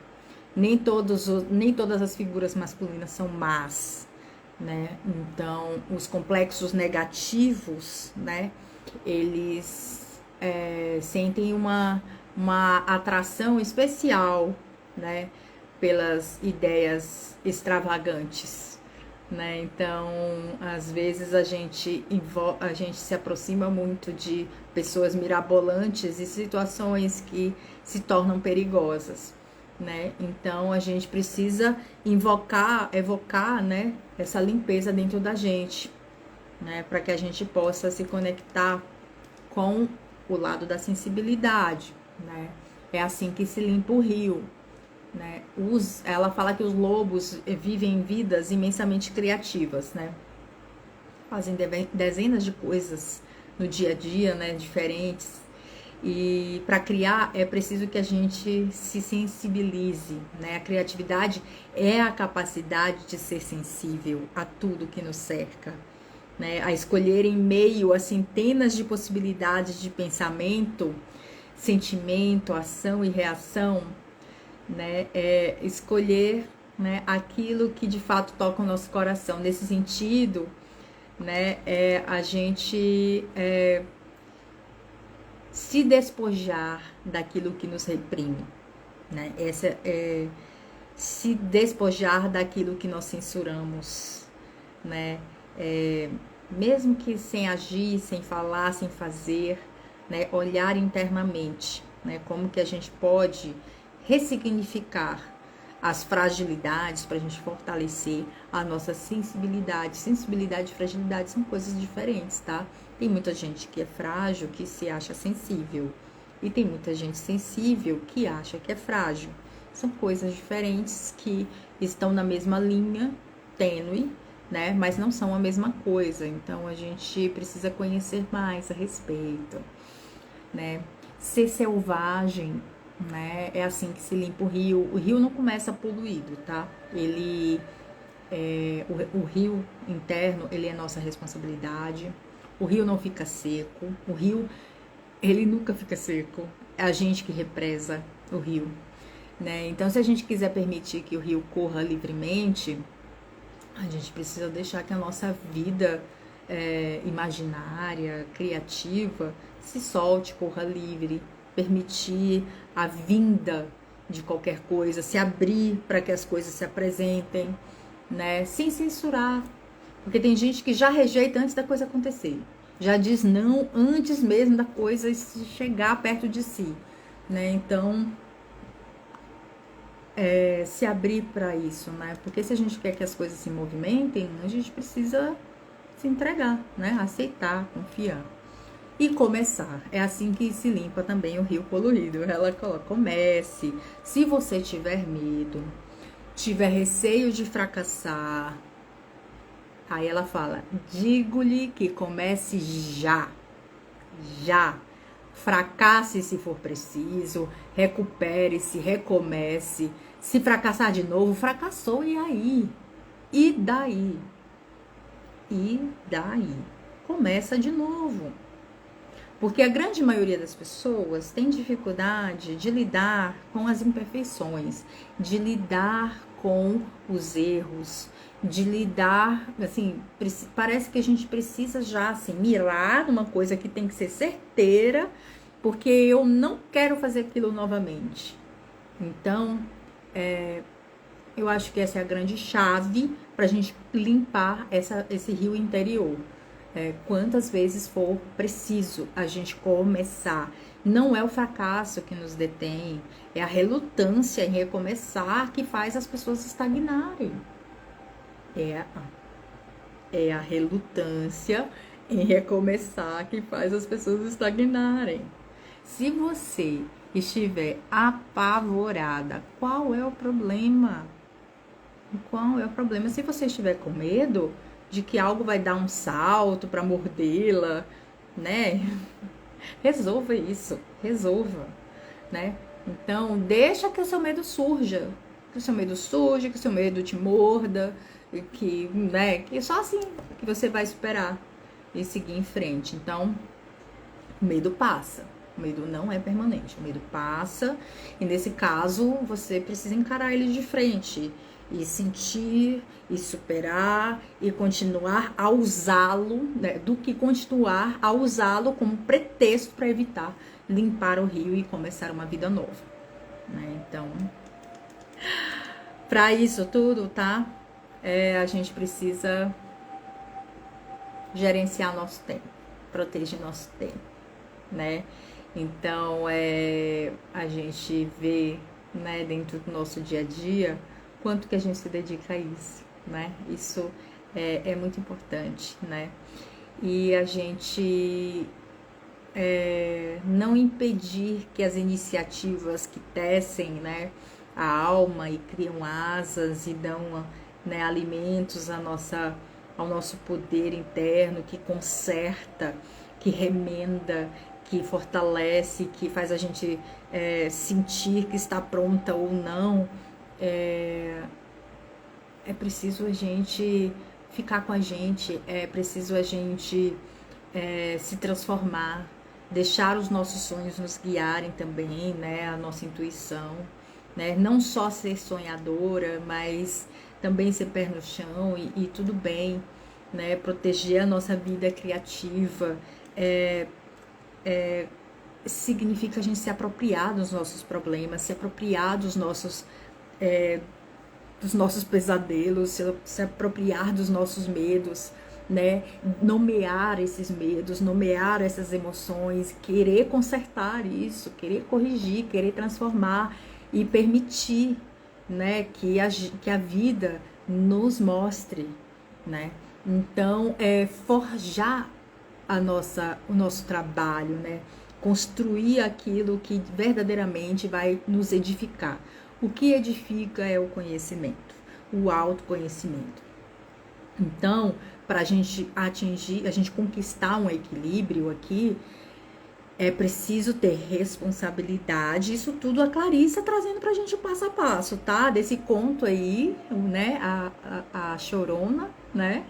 Nem todas as figuras masculinas são más, né? Então, os complexos negativos, né, eles sentem uma atração especial, né, pelas ideias extravagantes, né? Então, às vezes a gente se aproxima muito de pessoas mirabolantes e situações que se tornam perigosas, né? Então, a gente precisa evocar, né, essa limpeza dentro da gente, né, para que a gente possa se conectar com o lado da sensibilidade, né? É assim que se limpa o rio, né? Ela fala que os lobos vivem vidas imensamente criativas, né? Fazem dezenas de coisas no dia a dia, né, diferentes. E para criar é preciso que a gente se sensibilize, né? A criatividade é a capacidade de ser sensível a tudo que nos cerca, né? A escolher em meio a centenas de possibilidades de pensamento sentimento, ação e reação, né? É escolher, né, aquilo que de fato toca o nosso coração. Nesse sentido, né, a gente se despojar daquilo que nos reprime, né? Essa é se despojar daquilo que nós censuramos, né? Mesmo que sem agir, sem falar, sem fazer, né? Olhar internamente, né? Como que a gente pode ressignificar as fragilidades para a gente fortalecer a nossa sensibilidade. Sensibilidade e fragilidade são coisas diferentes, tá? Tem muita gente que é frágil, que se acha sensível. E tem muita gente sensível que acha que é frágil. São coisas diferentes que estão na mesma linha tênue, né? Mas não são a mesma coisa. Então a gente precisa conhecer mais a respeito, né? Ser selvagem, né? É assim que se limpa o rio. O rio não começa poluído, tá? O rio interno, ele é nossa responsabilidade. O rio não fica seco. O rio, ele nunca fica seco. É a gente que represa o rio, né? Então, se a gente quiser permitir que o rio corra livremente, a gente precisa deixar que a nossa vida imaginária, criativa, se solte, corra livre, permitir a vinda de qualquer coisa, se abrir para que as coisas se apresentem, né? Sem censurar, porque tem gente que já rejeita antes da coisa acontecer, já diz não antes mesmo da coisa chegar perto de si, né? Então, se abrir para isso, né? Porque se a gente quer que as coisas se movimentem, a gente precisa se entregar, né? Aceitar, confiar e começar. É assim que se limpa também o rio poluído. Ela coloca: comece. Se você tiver medo, tiver receio de fracassar, aí ela fala: digo-lhe que comece já. Já. Fracasse se for preciso, recupere-se, recomece. Se fracassar de novo, fracassou, e aí? E daí? E daí? Começa de novo. Porque a grande maioria das pessoas tem dificuldade de lidar com as imperfeições, de lidar com os erros, de lidar, assim, parece que a gente precisa já, assim, mirar numa coisa que tem que ser certeira, porque eu não quero fazer aquilo novamente. Então, eu acho que essa é a grande chave para a gente limpar esse rio interior. Quantas vezes for preciso a gente começar. Não é o fracasso que nos detém, é a relutância em recomeçar que faz as pessoas estagnarem. É a relutância em recomeçar que faz as pessoas estagnarem. Se você estiver apavorada, qual é o problema? Qual é o problema? Se você estiver com medo de que algo vai dar um salto para mordê-la, né? Resolva isso, resolva, né? Então, deixa que o seu medo surja, que o seu medo surja, que o seu medo te morda, que, né, que só assim que você vai superar e seguir em frente. Então, o medo passa. O medo não é permanente, o medo passa, e nesse caso você precisa encarar ele de frente e sentir e superar e continuar a usá-lo, né, do que continuar a usá-lo como pretexto para evitar limpar o rio e começar uma vida nova, né? Então, para isso tudo, tá? A gente precisa gerenciar nosso tempo, proteger nosso tempo, né? Então, a gente vê, né, dentro do nosso dia a dia, quanto que a gente se dedica a isso, né? Isso é muito importante, né? E a gente não impedir que as iniciativas que tecem, né, a alma e criam asas e dão, né, alimentos ao nosso poder interno, que conserta, que remenda, que fortalece, que faz a gente sentir que está pronta ou não. É preciso a gente ficar com a gente, é preciso a gente se transformar, deixar os nossos sonhos nos guiarem também, né? A nossa intuição, né? Não só ser sonhadora, mas também ser pé no chão e tudo bem, né? Proteger a nossa vida criativa significa a gente se apropriar dos nossos problemas, se apropriar dos nossos pesadelos, se apropriar dos nossos medos, né? Nomear esses medos, nomear essas emoções, querer consertar isso, querer corrigir, querer transformar e permitir, né? Que a vida nos mostre, né? Então, forjar o nosso trabalho, né? Construir aquilo que verdadeiramente vai nos edificar. O que edifica é o conhecimento, o autoconhecimento. Então, para a gente atingir, a gente conquistar um equilíbrio aqui, é preciso ter responsabilidade. Isso tudo a Clarissa trazendo pra gente o passo a passo, tá? Desse conto aí, né? A Chorona, né?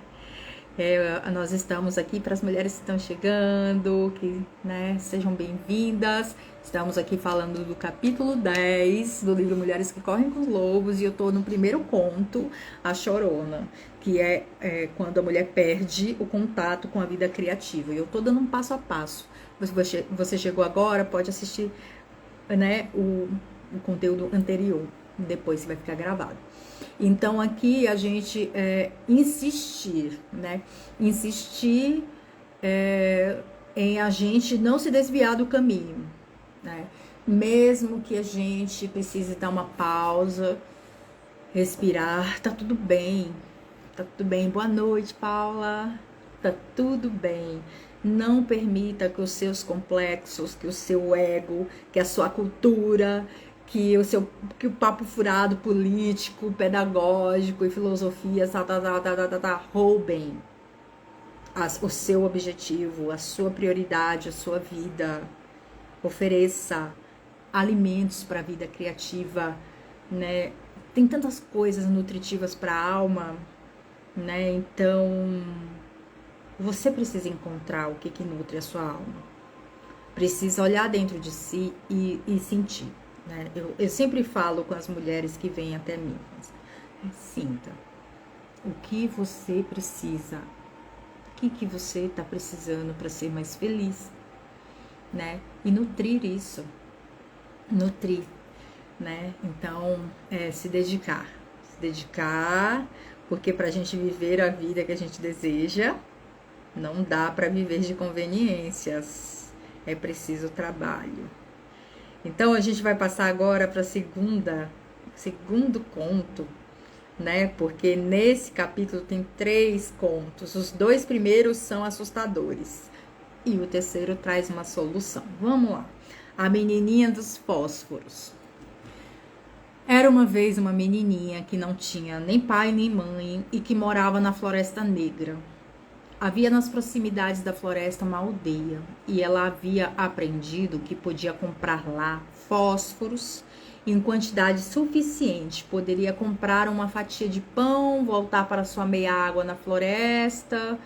Nós estamos aqui para as mulheres que estão chegando, que, né, sejam bem-vindas. Estamos aqui falando do capítulo 10 do livro Mulheres que Correm com os Lobos, e eu tô no primeiro conto, A Chorona, que é quando a mulher perde o contato com a vida criativa. E eu tô dando um passo a passo. Se você chegou agora, pode assistir, né, o conteúdo anterior, depois vai ficar gravado. Então aqui a gente insistir, né? Insistir em a gente não se desviar do caminho, né? Mesmo que a gente precise dar uma pausa, respirar, tá tudo bem. Tá tudo bem. Boa noite, Paula. Tá tudo bem. Não permita que os seus complexos, que o seu ego, que a sua cultura, que o papo furado político, pedagógico e filosofia roubem o seu objetivo, a sua prioridade, a sua vida. Ofereça alimentos para a vida criativa, né? Tem tantas coisas nutritivas para a alma, né? Então, você precisa encontrar o que nutre a sua alma. Precisa olhar dentro de si e sentir. Né? Eu sempre falo com as mulheres que vêm até mim, sinta o que você precisa, o que você está precisando para ser mais feliz, né? E nutrir isso, né? Então, se dedicar, porque para a gente viver a vida que a gente deseja, não dá para viver de conveniências, é preciso trabalho. Então, a gente vai passar agora para segundo conto, né? Porque nesse capítulo tem 3 contos. Os 2 primeiros são assustadores e o terceiro traz uma solução. Vamos lá. A menininha dos fósforos. Era uma vez uma menininha que não tinha nem pai nem mãe e que morava na Floresta Negra. Havia nas proximidades da floresta uma aldeia e ela havia aprendido que podia comprar lá fósforos em quantidade suficiente. Poderia comprar uma fatia de pão, voltar para sua meia água na floresta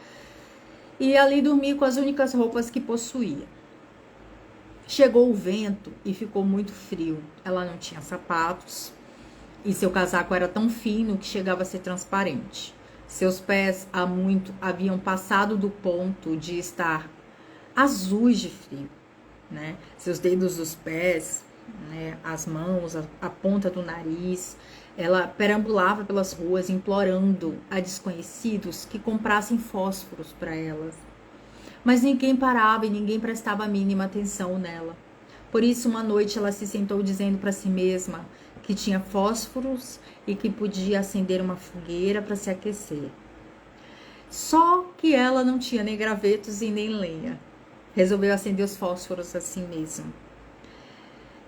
e ali dormir com as únicas roupas que possuía. Chegou o vento e ficou muito frio. Ela não tinha sapatos e seu casaco era tão fino que chegava a ser transparente. Seus pés há muito haviam passado do ponto de estar azuis de frio, né? Seus dedos dos pés, né? As mãos, a ponta do nariz. Ela perambulava pelas ruas implorando a desconhecidos que comprassem fósforos para elas. Mas ninguém parava e ninguém prestava a mínima atenção nela. Por isso, uma noite ela se sentou dizendo para si mesma que tinha fósforos e que podia acender uma fogueira para se aquecer. Só que ela não tinha nem gravetos e nem lenha. Resolveu acender os fósforos assim mesmo.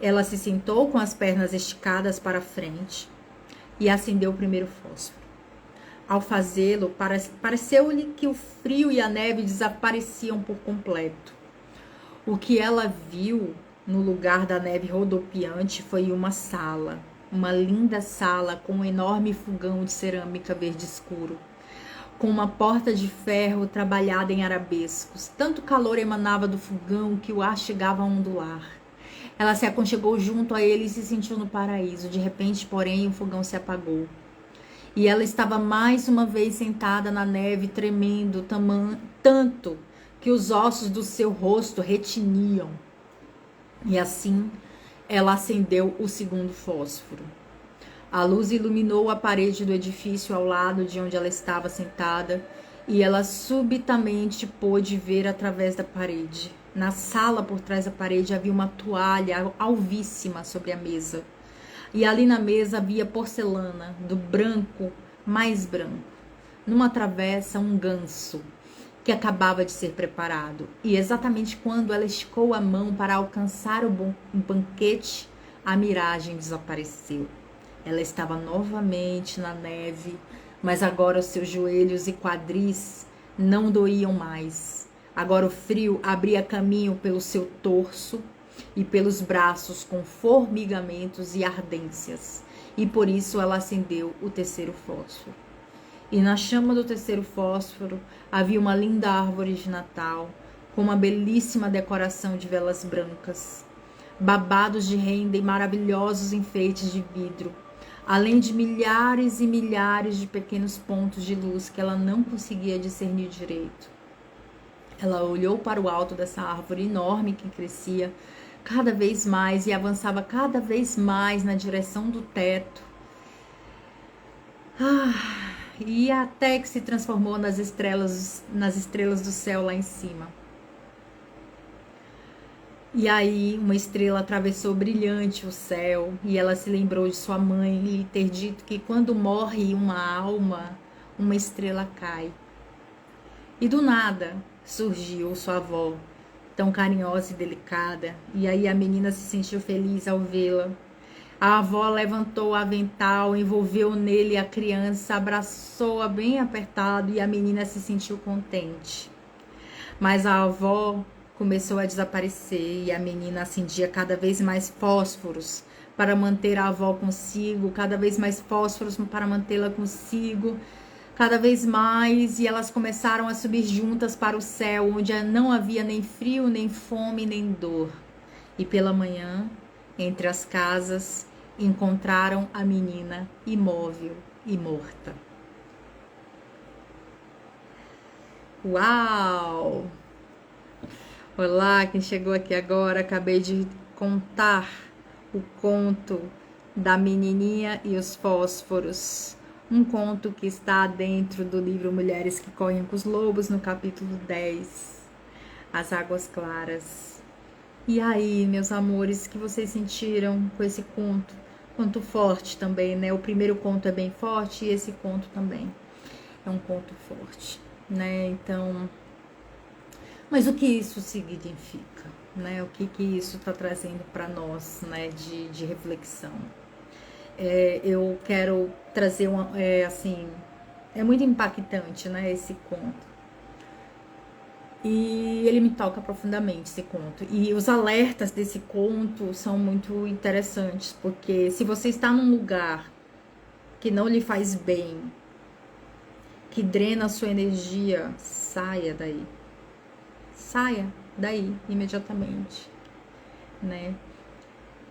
Ela se sentou com as pernas esticadas para frente e acendeu o primeiro fósforo. Ao fazê-lo, pareceu-lhe que o frio e a neve desapareciam por completo. O que ela viu no lugar da neve rodopiante foi uma sala, uma linda sala com um enorme fogão de cerâmica verde escuro. com uma porta de ferro trabalhada em arabescos. Tanto calor emanava do fogão que o ar chegava a ondular. Ela se aconchegou junto a ele e se sentiu no paraíso. De repente, porém, o fogão se apagou. E ela estava mais uma vez sentada na neve, tremendo tanto que os ossos do seu rosto retiniam. E assim, ela acendeu o segundo fósforo. A luz iluminou a parede do edifício ao lado de onde ela estava sentada, e ela subitamente pôde ver através da parede. Na sala por trás da parede havia uma toalha alvíssima sobre a mesa. E ali na mesa havia porcelana, do branco mais branco. Numa travessa, um ganso, que acabava de ser preparado. E exatamente quando ela esticou a mão para alcançar o banquete, a miragem desapareceu. Ela estava novamente na neve, mas agora os seus joelhos e quadris não doíam mais. Agora o frio abria caminho pelo seu torso e pelos braços com formigamentos e ardências. E por isso ela acendeu o terceiro fósforo. E na chama do terceiro fósforo havia uma linda árvore de Natal, com uma belíssima decoração de velas brancas, babados de renda e maravilhosos enfeites de vidro, além de milhares e milhares de pequenos pontos de luz que ela não conseguia discernir direito. Ela olhou para o alto dessa árvore enorme que crescia cada vez mais e avançava cada vez mais na direção do teto. E até que se transformou nas estrelas do céu lá em cima. E aí uma estrela atravessou brilhante o céu e ela se lembrou de sua mãe lhe ter dito que quando morre uma alma, uma estrela cai. E do nada surgiu sua avó, tão carinhosa e delicada, e aí a menina se sentiu feliz ao vê-la. A avó levantou o avental, envolveu nele a criança, abraçou-a bem apertado e a menina se sentiu contente. Mas a avó começou a desaparecer e a menina acendia cada vez mais fósforos para manter a avó consigo, cada vez mais fósforos para mantê-la consigo, cada vez mais, e elas começaram a subir juntas para o céu, onde não havia nem frio, nem fome, nem dor. E pela manhã, entre as casas, encontraram a menina imóvel e morta. Uau! Olá, quem chegou aqui agora, acabei de contar o conto da menininha e os fósforos. Um conto que está dentro do livro Mulheres que Correm com os Lobos, no capítulo 10, As Águas Claras. E aí, meus amores, que vocês sentiram com esse conto? Conto forte também, né? O primeiro conto é bem forte e esse conto também é um conto forte, né? Então, mas o que isso significa, né? O que isso está trazendo para nós, né? De reflexão. Eu quero trazer assim, é muito impactante, né? Esse conto. E ele me toca profundamente, esse conto. E os alertas desse conto são muito interessantes, porque se você está num lugar que não lhe faz bem, que drena a sua energia, saia daí. Saia daí imediatamente, né?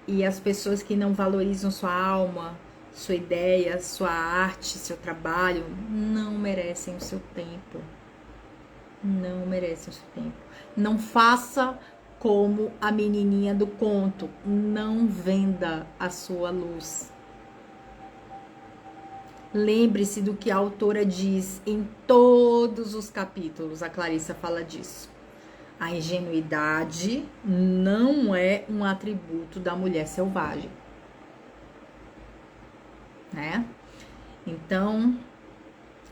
E as pessoas que não valorizam sua alma, sua ideia, sua arte, seu trabalho, não merecem o seu tempo. Não merecem o seu tempo. Não faça como a menininha do conto. Não venda a sua luz. Lembre-se do que a autora diz em todos os capítulos. A Clarissa fala disso. A ingenuidade não é um atributo da mulher selvagem, né? Então,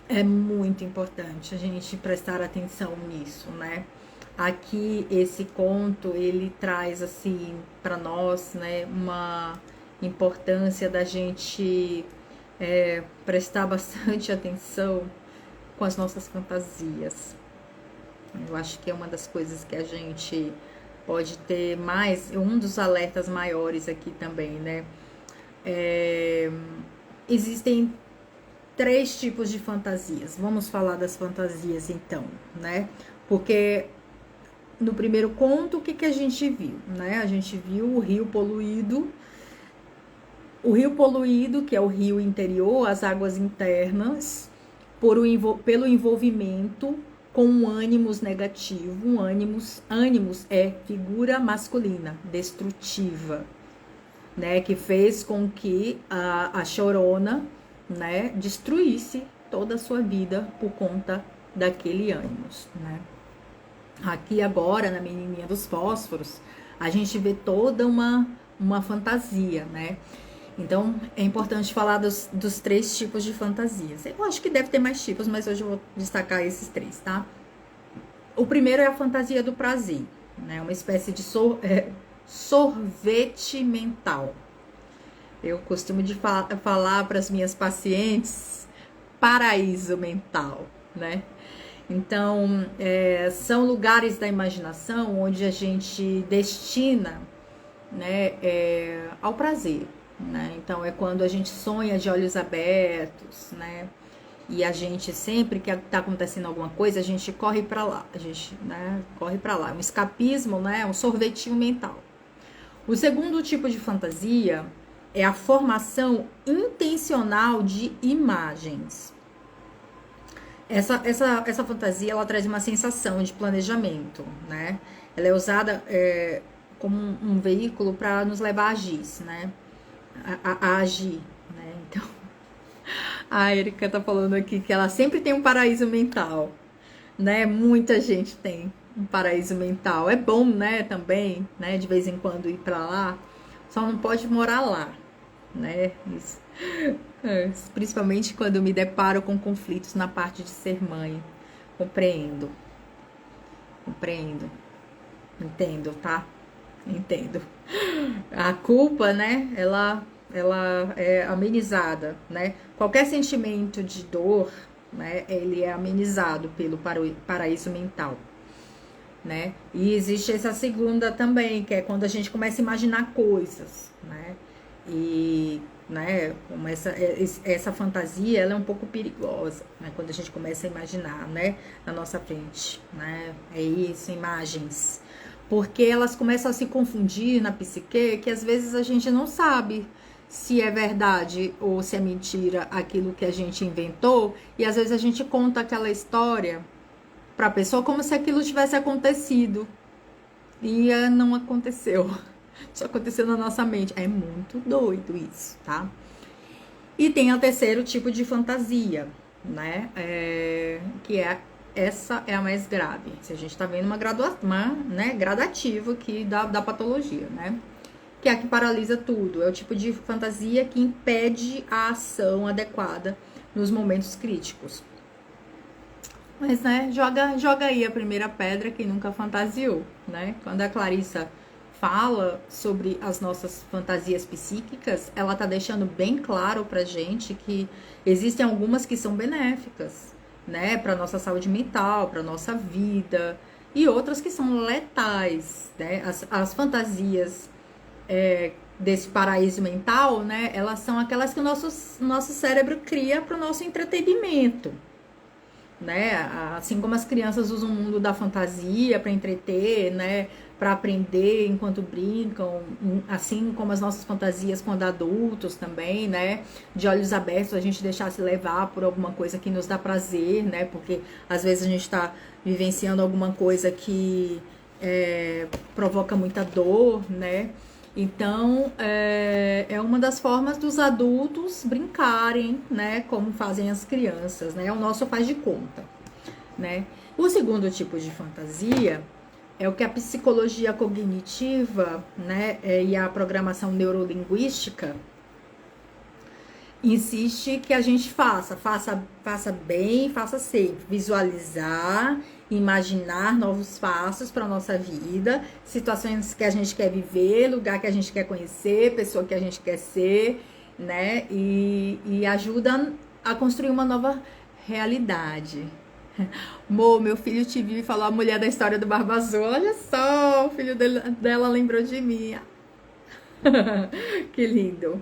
é muito importante a gente prestar atenção nisso, né? Aqui, esse conto, ele traz, assim, para nós, né, uma importância da gente prestar bastante atenção com as nossas fantasias. Eu acho que é uma das coisas que a gente pode ter mais, um dos alertas maiores aqui também, né? Existem 3 tipos de fantasias. Vamos falar das fantasias então, né? Porque no primeiro conto, o que que a gente viu, né? A gente viu o rio poluído, que é o rio interior, as águas internas, pelo envolvimento com um ânimos negativo. Ânimos é figura masculina, destrutiva, né? Que fez com que a Chorona, né, destruísse toda a sua vida por conta daquele ânimos, né? Aqui agora, na Menininha dos Fósforos, a gente vê toda uma fantasia, né? Então, é importante falar dos 3 tipos de fantasias. Eu acho que deve ter mais tipos, mas hoje eu vou destacar esses 3, tá? O primeiro é a fantasia do prazer, né? Uma espécie de sorvete mental. Eu costumo de falar para as minhas pacientes paraíso mental, né? Então, são lugares da imaginação onde a gente destina, né, ao prazer, né? Então, é quando a gente sonha de olhos abertos, né? E a gente, sempre que tá acontecendo alguma coisa, a gente corre para lá, a gente, né, corre para lá. Um escapismo, né? Um sorvetinho mental. O segundo tipo de fantasia é a formação intencional de imagens. Essa fantasia, ela traz uma sensação de planejamento, né? Ela é usada como um veículo para nos levar a agir, né? A agir, né? Então, a Erika tá falando aqui que ela sempre tem um paraíso mental, né? Muita gente tem um paraíso mental. É bom, né, também, né, de vez em quando ir para lá, só não pode morar lá, né? Isso. Principalmente quando eu me deparo com conflitos na parte de ser mãe. Compreendo, entendo, tá? Entendo. A culpa, né, ela é amenizada, né? Qualquer sentimento de dor, né, ele é amenizado pelo paraíso mental, né? E existe essa segunda também, que é quando a gente começa a imaginar coisas, né? E, né, como essa fantasia, ela é um pouco perigosa, né? Quando a gente começa a imaginar, né, na nossa frente, né? É isso, imagens. Porque elas começam a se confundir na psique, que às vezes a gente não sabe se é verdade ou se é mentira aquilo que a gente inventou, e às vezes a gente conta aquela história para a pessoa como se aquilo tivesse acontecido e não aconteceu. Só aconteceu na nossa mente. É muito doido isso, tá? E tem o terceiro tipo de fantasia, né? Essa é a mais grave. Se a gente tá vendo né, gradativa aqui da patologia, né? Que é a que paralisa tudo. É o tipo de fantasia que impede a ação adequada nos momentos críticos. Mas, né, joga aí a primeira pedra, quem nunca fantasiou, né? Quando a Clarissa fala sobre as nossas fantasias psíquicas, ela tá deixando bem claro pra gente que existem algumas que são benéficas, né? Pra nossa saúde mental, pra nossa vida, e outras que são letais, né? As fantasias desse paraíso mental, né? Elas são aquelas que o nosso cérebro cria pro nosso entretenimento, né? Assim como as crianças usam o mundo da fantasia para entreter, né? Para aprender enquanto brincam, assim como as nossas fantasias quando adultos também, né? De olhos abertos, a gente deixar se levar por alguma coisa que nos dá prazer, né? Porque às vezes a gente está vivenciando alguma coisa que provoca muita dor, né? Então, é uma das formas dos adultos brincarem, né, como fazem as crianças, né, é o nosso faz de conta, né. O segundo tipo de fantasia é o que a psicologia cognitiva, né, e a programação neurolinguística insiste que a gente faça bem, faça sempre, visualizar, imaginar novos passos para nossa vida, situações que a gente quer viver, lugar que a gente quer conhecer, pessoa que a gente quer ser, né? E ajuda a construir uma nova realidade. Meu filho te viu e falou a mulher da história do Barba Azul. Olha só, o filho dela lembrou de mim. Que lindo.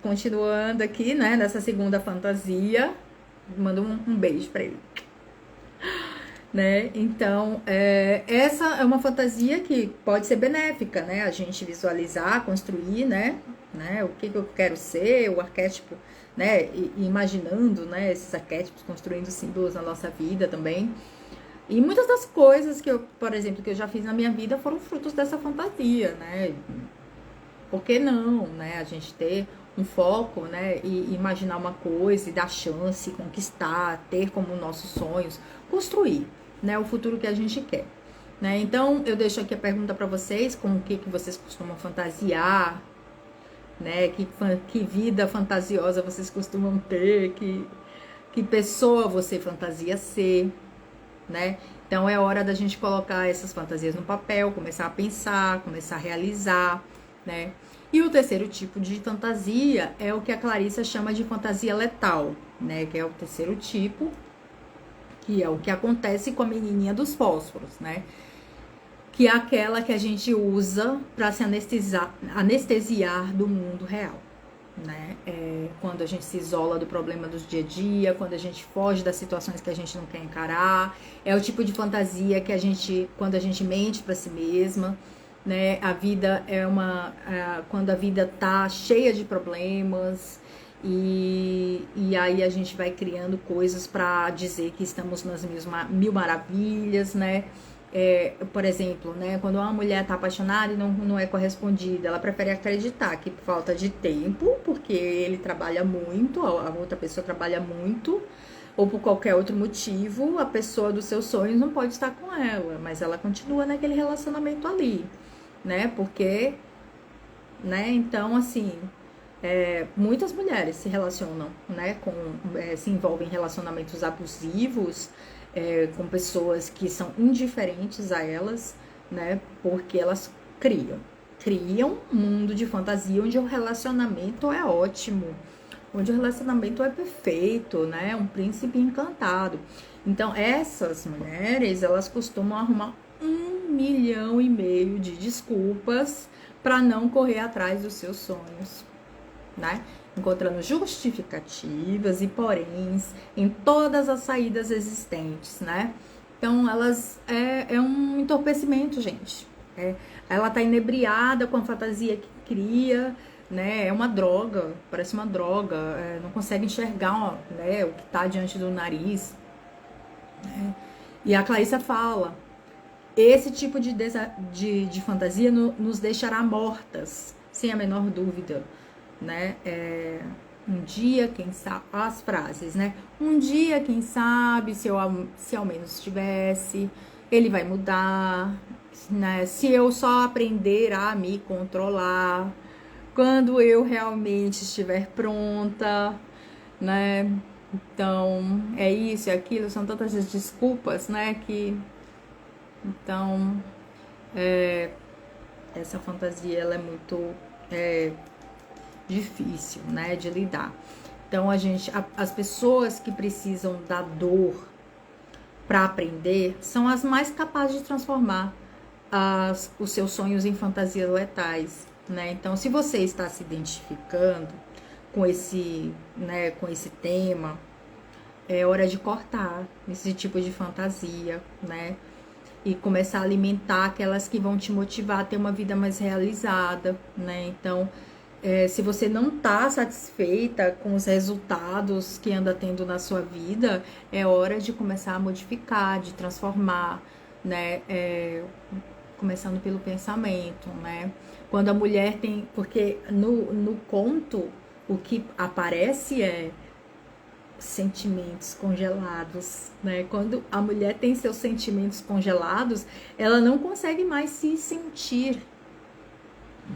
Continuando aqui, né, nessa segunda fantasia, mando um beijo pra ele. Né? Então, essa é uma fantasia que pode ser benéfica, né? A gente visualizar, construir, né? O que eu quero ser, o arquétipo, né? E imaginando, né? Esses arquétipos, construindo símbolos na nossa vida também. E muitas das coisas que eu, por exemplo, que eu já fiz na minha vida foram frutos dessa fantasia, né? Por que não, né? A gente ter um foco, né? E imaginar uma coisa e dar chance, conquistar, ter como nossos sonhos, construir, né? O futuro que a gente quer, né? Então, eu deixo aqui a pergunta para vocês, com o que vocês costumam fantasiar, né? Que vida fantasiosa vocês costumam ter, que pessoa você fantasia ser, né? Então, é hora da gente colocar essas fantasias no papel, começar a pensar, começar a realizar, né? E o terceiro tipo de fantasia é o que a Clarissa chama de fantasia letal, né? Que é o terceiro tipo, que é o que acontece com a menininha dos fósforos, né? Que é aquela que a gente usa para se anestesiar do mundo real, né? Quando a gente se isola do problema do dia a dia, quando a gente foge das situações que a gente não quer encarar, é o tipo de fantasia que quando a gente mente para si mesma, né? A vida quando a vida tá cheia de problemas e aí a gente vai criando coisas para dizer que estamos nas mil maravilhas, né? Por exemplo, né, quando uma mulher está apaixonada e não é correspondida, ela prefere acreditar que por falta de tempo, porque ele trabalha muito, a outra pessoa trabalha muito, ou por qualquer outro motivo, a pessoa dos seus sonhos não pode estar com ela, mas ela continua naquele relacionamento ali, né? Porque, né? Então, assim, muitas mulheres se relacionam, né? Se envolvem em relacionamentos abusivos, com pessoas que são indiferentes a elas, né? Porque elas criam um mundo de fantasia onde o relacionamento é ótimo, onde o relacionamento é perfeito, né? Um príncipe encantado. Então, essas mulheres, elas costumam arrumar 1,5 milhão de desculpas para não correr atrás dos seus sonhos, né? Encontrando justificativas e poréns em todas as saídas existentes, né? Então, elas é um entorpecimento, gente. Ela tá inebriada com a fantasia que cria, né? É uma droga, parece uma droga. Não consegue enxergar, né, o que tá diante do nariz, né? E a Clarissa fala: esse tipo de fantasia nos deixará mortas, sem a menor dúvida, né? Um dia, quem sabe, as frases, né? Um dia, quem sabe, se ao menos tivesse, ele vai mudar, né? Se eu só aprender a me controlar, quando eu realmente estiver pronta, né? Então, é isso, é aquilo, são tantas as desculpas, né? Então, essa fantasia, ela é muito difícil, né, de lidar. Então, as pessoas que precisam da dor para aprender são as mais capazes de transformar os seus sonhos em fantasias letais, né? Então, se você está se identificando com esse tema, é hora de cortar esse tipo de fantasia, né? E começar a alimentar aquelas que vão te motivar a ter uma vida mais realizada, né? Então, se você não tá satisfeita com os resultados que anda tendo na sua vida, é hora de começar a modificar, de transformar, né? Começando pelo pensamento, né? Quando a mulher tem... Porque no conto, o que aparece é sentimentos congelados, né? Quando a mulher tem seus sentimentos congelados, ela não consegue mais se sentir,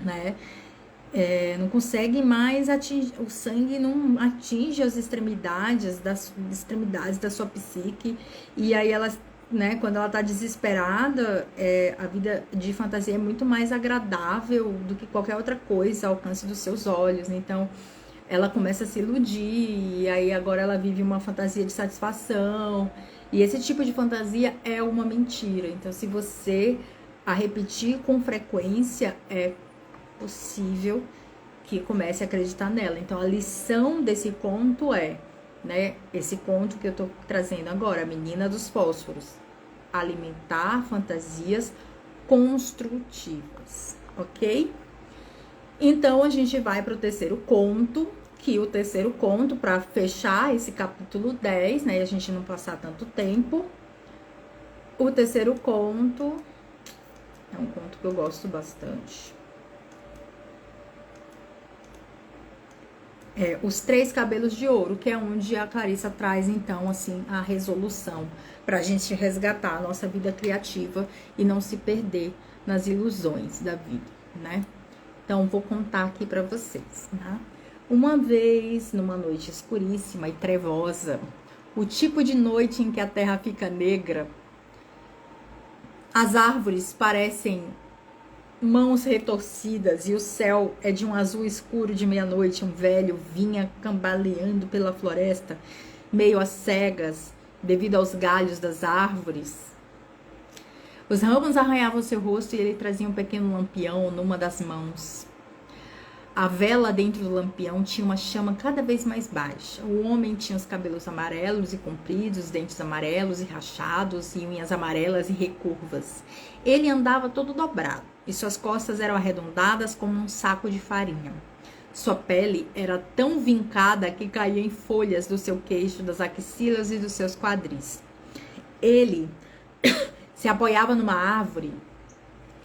né? Não consegue mais atingir, o sangue não atinge as extremidades da sua psique, e aí ela, né, quando ela tá desesperada, a vida de fantasia é muito mais agradável do que qualquer outra coisa ao alcance dos seus olhos. Então ela começa a se iludir, e aí agora ela vive uma fantasia de satisfação, e esse tipo de fantasia é uma mentira. Então, se você a repetir com frequência, é possível que comece a acreditar nela. Então, a lição desse conto é, né, esse conto que eu tô trazendo agora, A Menina dos Fósforos, alimentar fantasias construtivas, ok? Então, a gente vai para o terceiro conto, que o terceiro conto, para fechar esse capítulo 10, né, e a gente não passar tanto tempo, o terceiro conto é um conto que eu gosto bastante. É Os Três Cabelos de Ouro, que é onde a Clarissa traz, então, assim, a resolução para a gente resgatar a nossa vida criativa e não se perder nas ilusões da vida, né? Então, vou contar aqui para vocês, né? Uma vez, numa noite escuríssima e trevosa, o tipo de noite em que a terra fica negra, as árvores parecem mãos retorcidas e o céu é de um azul escuro de meia-noite. Um velho vinha cambaleando pela floresta, meio às cegas, devido aos galhos das árvores. Os ramos arranhavam seu rosto e ele trazia um pequeno lampião numa das mãos. A vela dentro do lampião tinha uma chama cada vez mais baixa. O homem tinha os cabelos amarelos e compridos, dentes amarelos e rachados, e unhas amarelas e recurvas. Ele andava todo dobrado, e suas costas eram arredondadas como um saco de farinha. Sua pele era tão vincada que caía em folhas do seu queixo, das axilas e dos seus quadris. Ele se apoiava numa árvore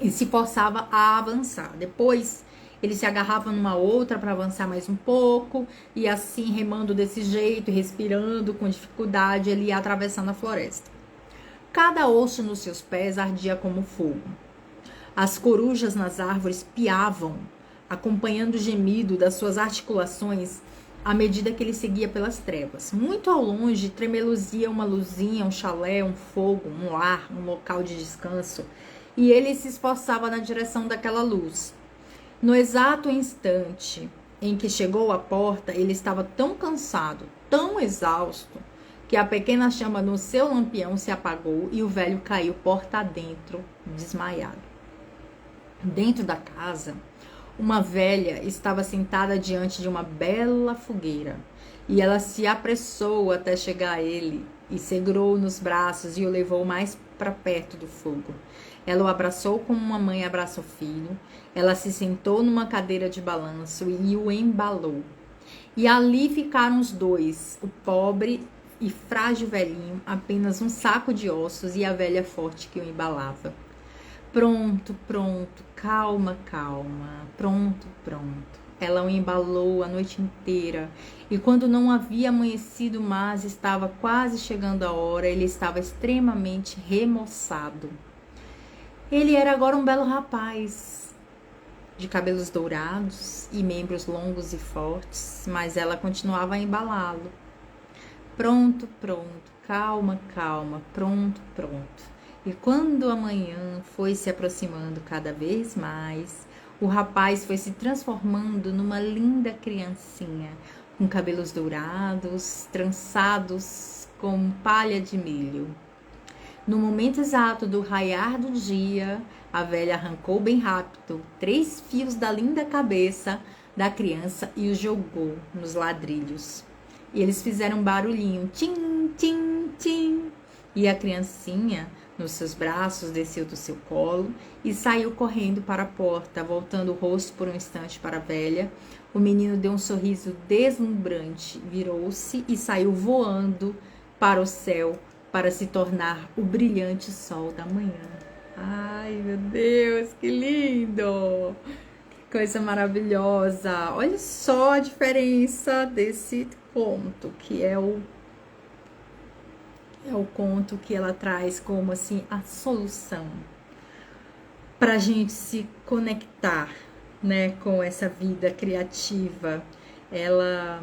e se forçava a avançar. Depois, ele se agarrava numa outra para avançar mais um pouco, e assim, remando desse jeito, respirando com dificuldade, ele ia atravessando a floresta. Cada osso nos seus pés ardia como fogo. As corujas nas árvores piavam, acompanhando o gemido das suas articulações à medida que ele seguia pelas trevas. Muito ao longe, tremeluzia uma luzinha, um chalé, um fogo, um lar, um local de descanso, e ele se esforçava na direção daquela luz. No exato instante em que chegou à porta, ele estava tão cansado, tão exausto, que a pequena chama no seu lampião se apagou e o velho caiu porta adentro, desmaiado. Dentro da casa, uma velha estava sentada diante de uma bela fogueira, e ela se apressou até chegar a ele e segurou-o nos braços e o levou mais para perto do fogo. Ela o abraçou como uma mãe abraça o filho. Ela se sentou numa cadeira de balanço e o embalou. E ali ficaram os dois, o pobre e frágil velhinho, apenas um saco de ossos, e a velha forte que o embalava. Pronto, pronto, calma, calma, pronto, pronto. Ela o embalou a noite inteira, e quando não havia amanhecido, mas estava quase chegando a hora, ele estava extremamente remoçado. Ele era agora um belo rapaz, de cabelos dourados e membros longos e fortes, mas ela continuava a embalá-lo. Pronto, pronto, calma, calma, pronto, pronto. E quando a manhã foi se aproximando cada vez mais, o rapaz foi se transformando numa linda criancinha, com cabelos dourados, trançados com palha de milho. No momento exato do raiar do dia, a velha arrancou bem rápido 3 fios da linda cabeça da criança e os jogou nos ladrilhos. E eles fizeram um barulhinho, tim, tim, tim. E a criancinha, nos seus braços, desceu do seu colo e saiu correndo para a porta, voltando o rosto por um instante para a velha. O menino deu um sorriso deslumbrante, virou-se e saiu voando para o céu, para se tornar o brilhante sol da manhã. Ai, meu Deus, que lindo! Que coisa maravilhosa! Olha só a diferença desse conto, que é o conto que ela traz como assim a solução para a gente se conectar, né, com essa vida criativa. Ela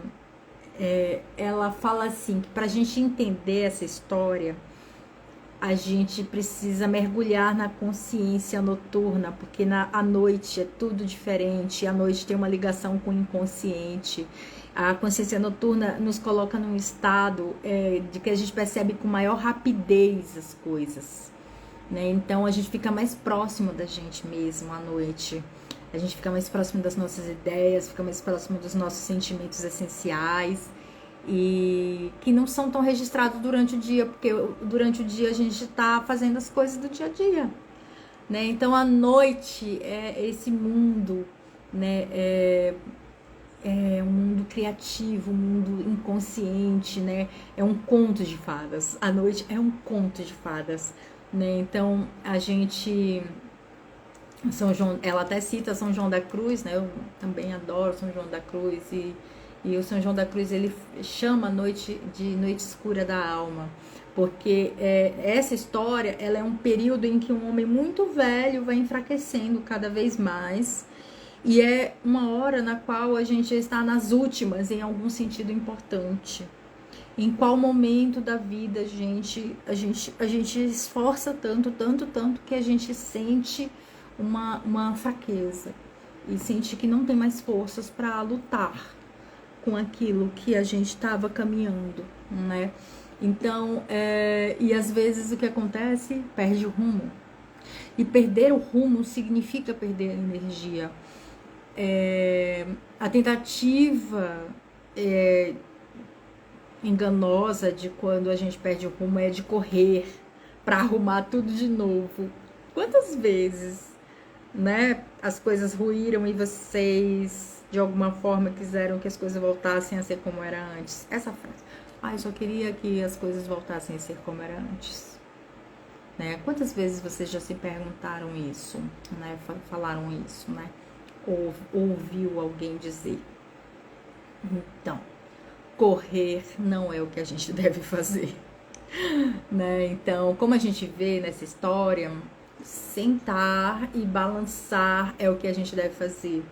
fala assim que para a gente entender essa história, a gente precisa mergulhar na consciência noturna, porque à noite é tudo diferente, a noite tem uma ligação com o inconsciente. A consciência noturna nos coloca num estado de que a gente percebe com maior rapidez as coisas, né? Então a gente fica mais próximo da gente mesmo à noite. a gente fica mais próximo das nossas ideias, fica mais próximo dos nossos sentimentos essenciais e que não são tão registrados durante o dia, porque durante o dia a gente está fazendo as coisas do dia a dia, né? Então a noite é esse mundo, né? É um mundo criativo, um mundo inconsciente, né? É um conto de fadas. A noite é um conto de fadas, né? Então a gente, São João, ela até cita São João da Cruz, né? Eu também adoro São João da Cruz e o São João da Cruz ele chama a noite de noite escura da alma, porque essa história ela é um período em que um homem muito velho vai enfraquecendo cada vez mais e é uma hora na qual a gente está nas últimas em algum sentido importante. Em qual momento da vida a gente esforça tanto, tanto, tanto que a gente sente uma fraqueza e sente que não tem mais forças para lutar com aquilo que a gente estava caminhando, né? Então, e às vezes o que acontece? Perde o rumo. E perder o rumo significa perder a energia. A tentativa enganosa de quando a gente perde o rumo é de correr para arrumar tudo de novo. Quantas vezes, né, as coisas ruíram e vocês de alguma forma quiseram que as coisas voltassem a ser como era antes? Essa frase. Eu só queria que as coisas voltassem a ser como era antes. Né? Quantas vezes vocês já se perguntaram isso, né? Falaram isso, né? Ouviu alguém dizer. Então, correr não é o que a gente deve fazer, né? Então, como a gente vê nessa história, sentar e balançar é o que a gente deve fazer.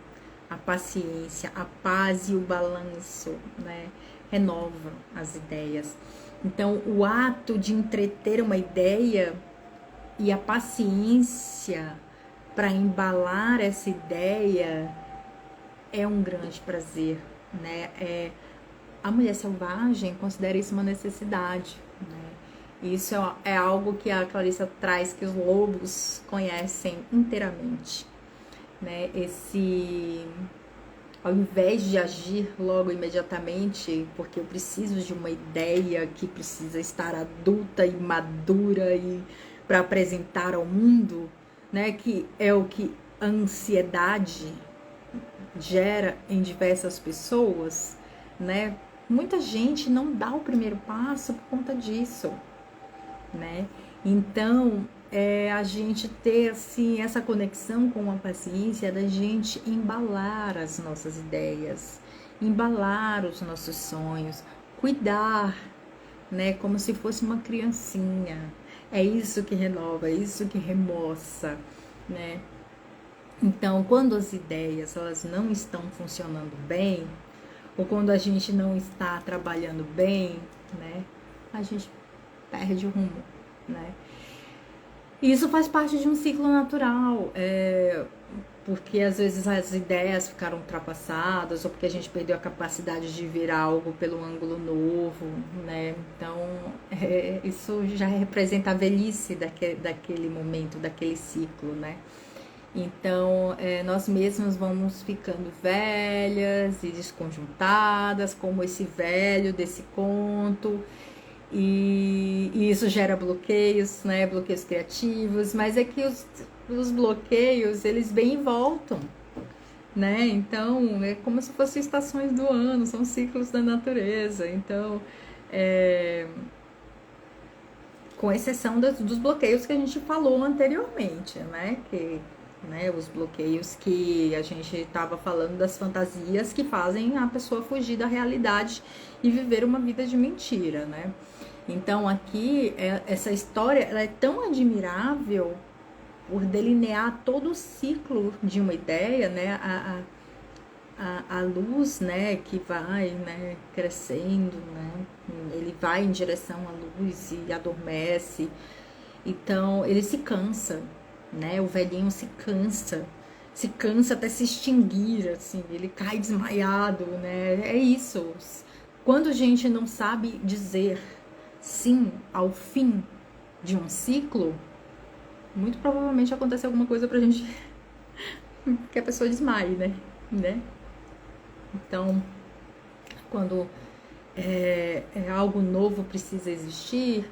A paciência, a paz e o balanço, né? Renova as ideias. Então, o ato de entreter uma ideia e a paciência para embalar essa ideia é um grande prazer, né? A mulher selvagem considera isso uma necessidade, né? Isso é algo que a Clarissa traz, que os lobos conhecem inteiramente, né? Ao invés de agir logo imediatamente, porque eu preciso de uma ideia que precisa estar adulta e madura e para apresentar ao mundo, né? Que é o que a ansiedade gera em diversas pessoas, né? Muita gente não dá o primeiro passo por conta disso, né? Então, a gente ter assim essa conexão com a paciência da gente embalar as nossas ideias, embalar os nossos sonhos, cuidar, né? Como se fosse uma criancinha. É isso que renova, é isso que remoça, né? Então, quando as ideias elas não estão funcionando bem, ou quando a gente não está trabalhando bem, né, a gente perde o rumo, né? E isso faz parte de um ciclo natural, porque às vezes as ideias ficaram ultrapassadas, ou porque a gente perdeu a capacidade de ver algo pelo ângulo novo, né? Então, isso já representa a velhice daquele momento, daquele ciclo, né? Então, nós mesmos vamos ficando velhas e desconjuntadas, como esse velho desse conto, e isso gera bloqueios, né? Bloqueios criativos, mas é que os bloqueios, eles vêm e voltam, né? Então, é como se fossem estações do ano, são ciclos da natureza. Então, com exceção dos bloqueios que a gente falou anteriormente, né? Os bloqueios que a gente estava falando das fantasias que fazem a pessoa fugir da realidade e viver uma vida de mentira, né? Então aqui, essa história ela é tão admirável por delinear todo o ciclo de uma ideia, né? A luz, né, que vai, né, crescendo, né? Ele vai em direção à luz e adormece. Então ele se cansa, né? O velhinho se cansa até se extinguir, assim, ele cai desmaiado, né? É isso. Quando a gente não sabe dizer sim ao fim de um ciclo, muito provavelmente acontece alguma coisa pra gente que a pessoa desmaie, né? Então, quando algo novo precisa existir,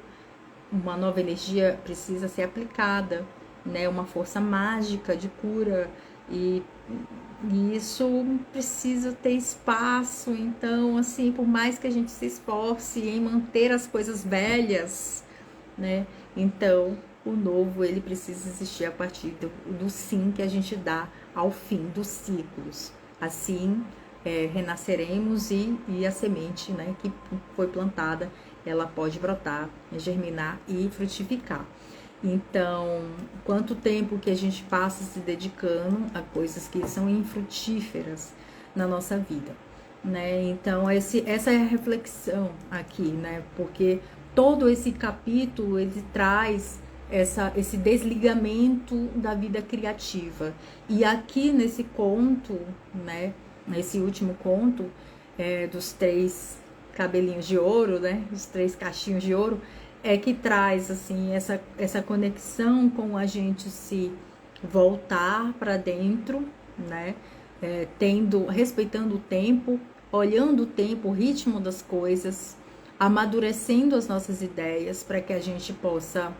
uma nova energia precisa ser aplicada, né? Uma força mágica de cura e isso precisa ter espaço. Então, assim, por mais que a gente se esforce em manter as coisas velhas, né? Então, o novo ele precisa existir a partir do sim que a gente dá ao fim dos ciclos. Assim, renasceremos e a semente, né, que foi plantada, ela pode brotar, germinar e frutificar. Então, quanto tempo que a gente passa se dedicando a coisas que são infrutíferas na nossa vida, né? Então, essa é a reflexão aqui, né? Porque todo esse capítulo, ele traz esse desligamento da vida criativa. E aqui nesse conto, né? Nesse último conto, dos 3 cabelinhos de ouro, né? Os 3 cachinhos de ouro, que traz assim essa conexão com a gente se voltar para dentro, né? Respeitando o tempo, olhando o tempo, o ritmo das coisas, amadurecendo as nossas ideias para que a gente possa,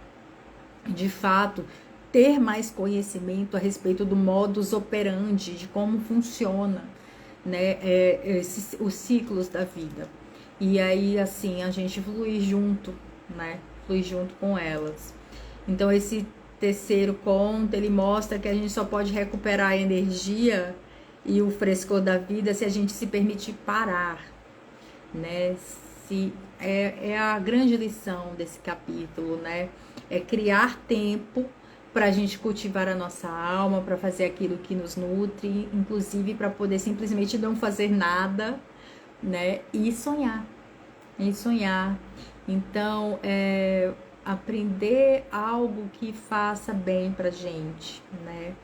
de fato, ter mais conhecimento a respeito do modus operandi, de como funciona, né? Os ciclos da vida. E aí, assim, a gente fluir junto, né? Fluir junto com elas. Então, esse terceiro conto, ele mostra que a gente só pode recuperar a energia e o frescor da vida se a gente se permitir parar, né? É a grande lição desse capítulo, né? É criar tempo para a gente cultivar a nossa alma, para fazer aquilo que nos nutre, inclusive para poder simplesmente não fazer nada, né? E sonhar. Então, aprender algo que faça bem pra gente, né?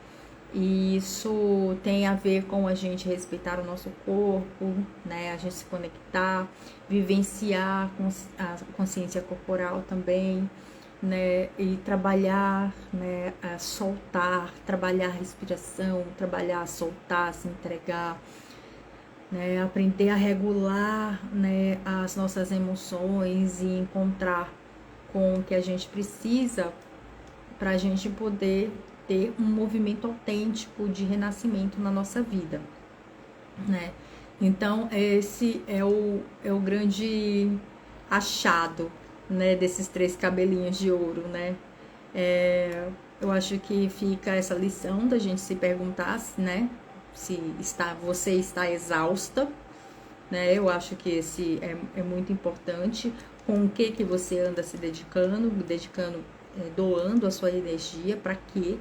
E isso tem a ver com a gente respeitar o nosso corpo, né? A gente se conectar, vivenciar a consciência corporal também, né? E trabalhar, né? Soltar, trabalhar a respiração, trabalhar, soltar, se entregar, né? Aprender a regular, né, as nossas emoções e encontrar com o que a gente precisa para a gente poder ter um movimento autêntico de renascimento na nossa vida, né? Então, esse é o grande achado, né, desses 3 cabelinhos de ouro, né? Eu acho que fica essa lição da gente se perguntar, né, se você está exausta, né? Eu acho que esse é muito importante. Com o que você anda se dedicando, doando a sua energia, para quê,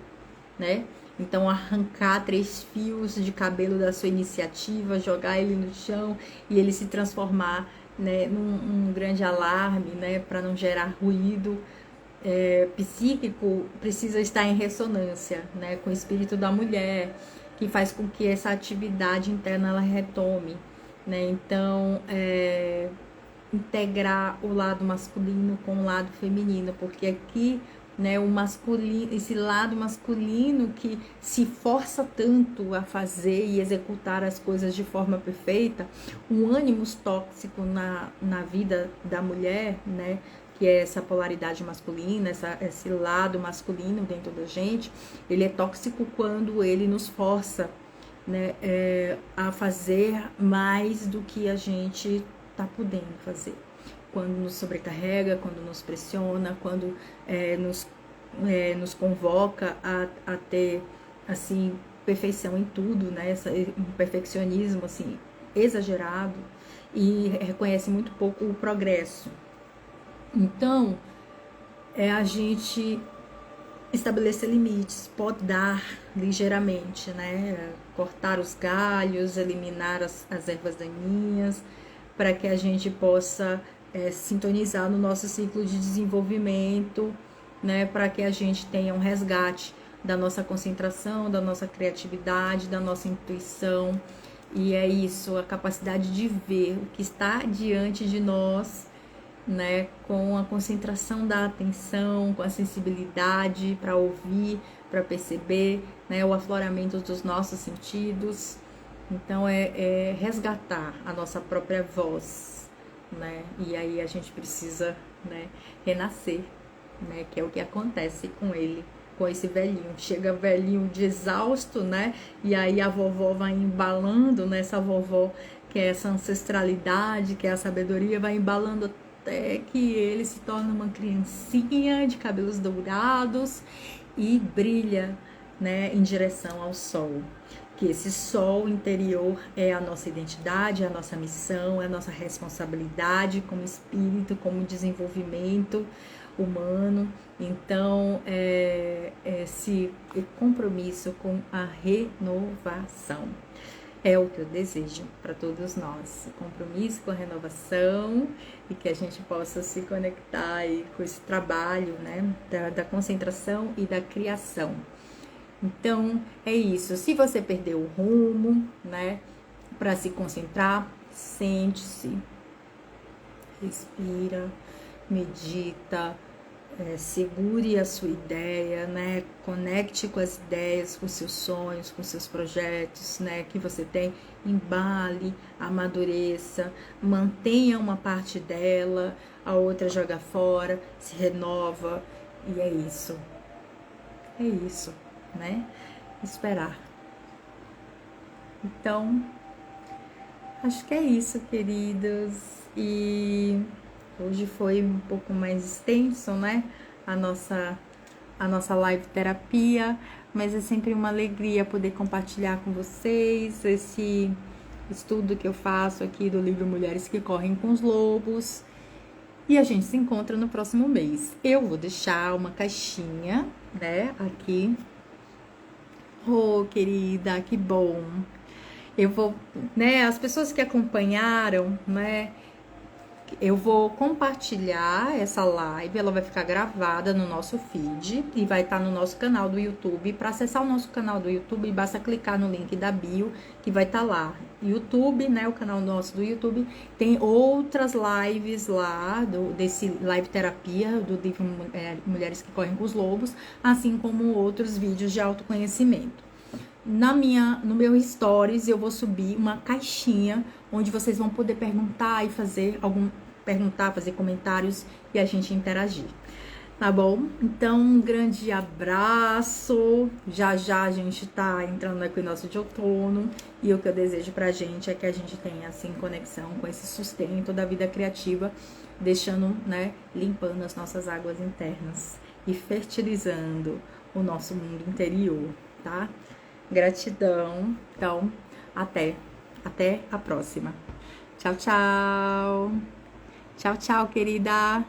né? Então, arrancar 3 fios de cabelo da sua iniciativa, jogar ele no chão e ele se transformar, né, num grande alarme, né, para não gerar ruído psíquico, precisa estar em ressonância, né, com o espírito da mulher, que faz com que essa atividade interna ela retome, né? Então, integrar o lado masculino com o lado feminino, porque aqui, né, o masculino, esse lado masculino que se força tanto a fazer e executar as coisas de forma perfeita, um ânimo tóxico na vida da mulher, né, que é essa polaridade masculina, esse lado masculino dentro da gente, ele é tóxico quando ele nos força, né, a fazer mais do que a gente está podendo fazer. Quando nos sobrecarrega, quando nos pressiona, quando nos convoca a ter, assim, perfeição em tudo, né, um perfeccionismo, assim, exagerado, e reconhece muito pouco o progresso. Então, a gente estabelecer limites, podar ligeiramente, né? Cortar os galhos, eliminar as ervas daninhas, para que a gente possa sintonizar no nosso ciclo de desenvolvimento, né? Para que a gente tenha um resgate da nossa concentração, da nossa criatividade, da nossa intuição. E é isso, a capacidade de ver o que está diante de nós, né, com a concentração da atenção, com a sensibilidade para ouvir, para perceber, né, o afloramento dos nossos sentidos. Então é resgatar a nossa própria voz, né? E aí a gente precisa, né, renascer, né? Que é o que acontece com ele, com esse velhinho. Chega velhinho de exausto, né? E aí a vovó vai embalando, né? Essa vovó, que é essa ancestralidade, que é a sabedoria, vai embalando até que ele se torna uma criancinha de cabelos dourados e brilha, né, em direção ao sol. Que esse sol interior é a nossa identidade, é a nossa missão, é a nossa responsabilidade como espírito, como desenvolvimento humano. Então, esse compromisso com a renovação é o que eu desejo para todos nós. Compromisso com a renovação e que a gente possa se conectar aí com esse trabalho, né, da concentração e da criação. Então, é isso. Se você perdeu o rumo, né, para se concentrar, sente-se, respira, medita, segure a sua ideia, né, conecte com as ideias, com seus sonhos, com seus projetos, né, que você tem, embale, amadureça, mantenha uma parte dela, a outra joga fora, se renova, e é isso. É isso. Né? Esperar. Então, acho que é isso, queridos. E hoje foi um pouco mais extenso, né? A nossa live terapia, mas é sempre uma alegria poder compartilhar com vocês esse estudo que eu faço aqui do livro Mulheres que Correm com os Lobos. E a gente se encontra no próximo mês. Eu vou deixar uma caixinha, né, aqui. Oh, querida, que bom. Eu vou, né, as pessoas que acompanharam, né, eu vou compartilhar essa live, ela vai ficar gravada no nosso feed e vai estar no nosso canal do YouTube. Para acessar o nosso canal do YouTube, basta clicar no link da bio, que vai estar lá. YouTube, né, o canal nosso do YouTube, tem outras lives lá, desse live terapia, do livro Mulheres que Correm com os Lobos, assim como outros vídeos de autoconhecimento. No meu stories eu vou subir uma caixinha onde vocês vão poder perguntar e fazer fazer comentários e a gente interagir. Tá bom? Então, um grande abraço. Já já a gente tá entrando no equinócio de outono e o que eu desejo pra gente é que a gente tenha assim conexão com esse sustento da vida criativa, deixando, né, limpando as nossas águas internas e fertilizando o nosso mundo interior, tá? Gratidão. Então, até a próxima. Tchau, tchau. Tchau, tchau, querida.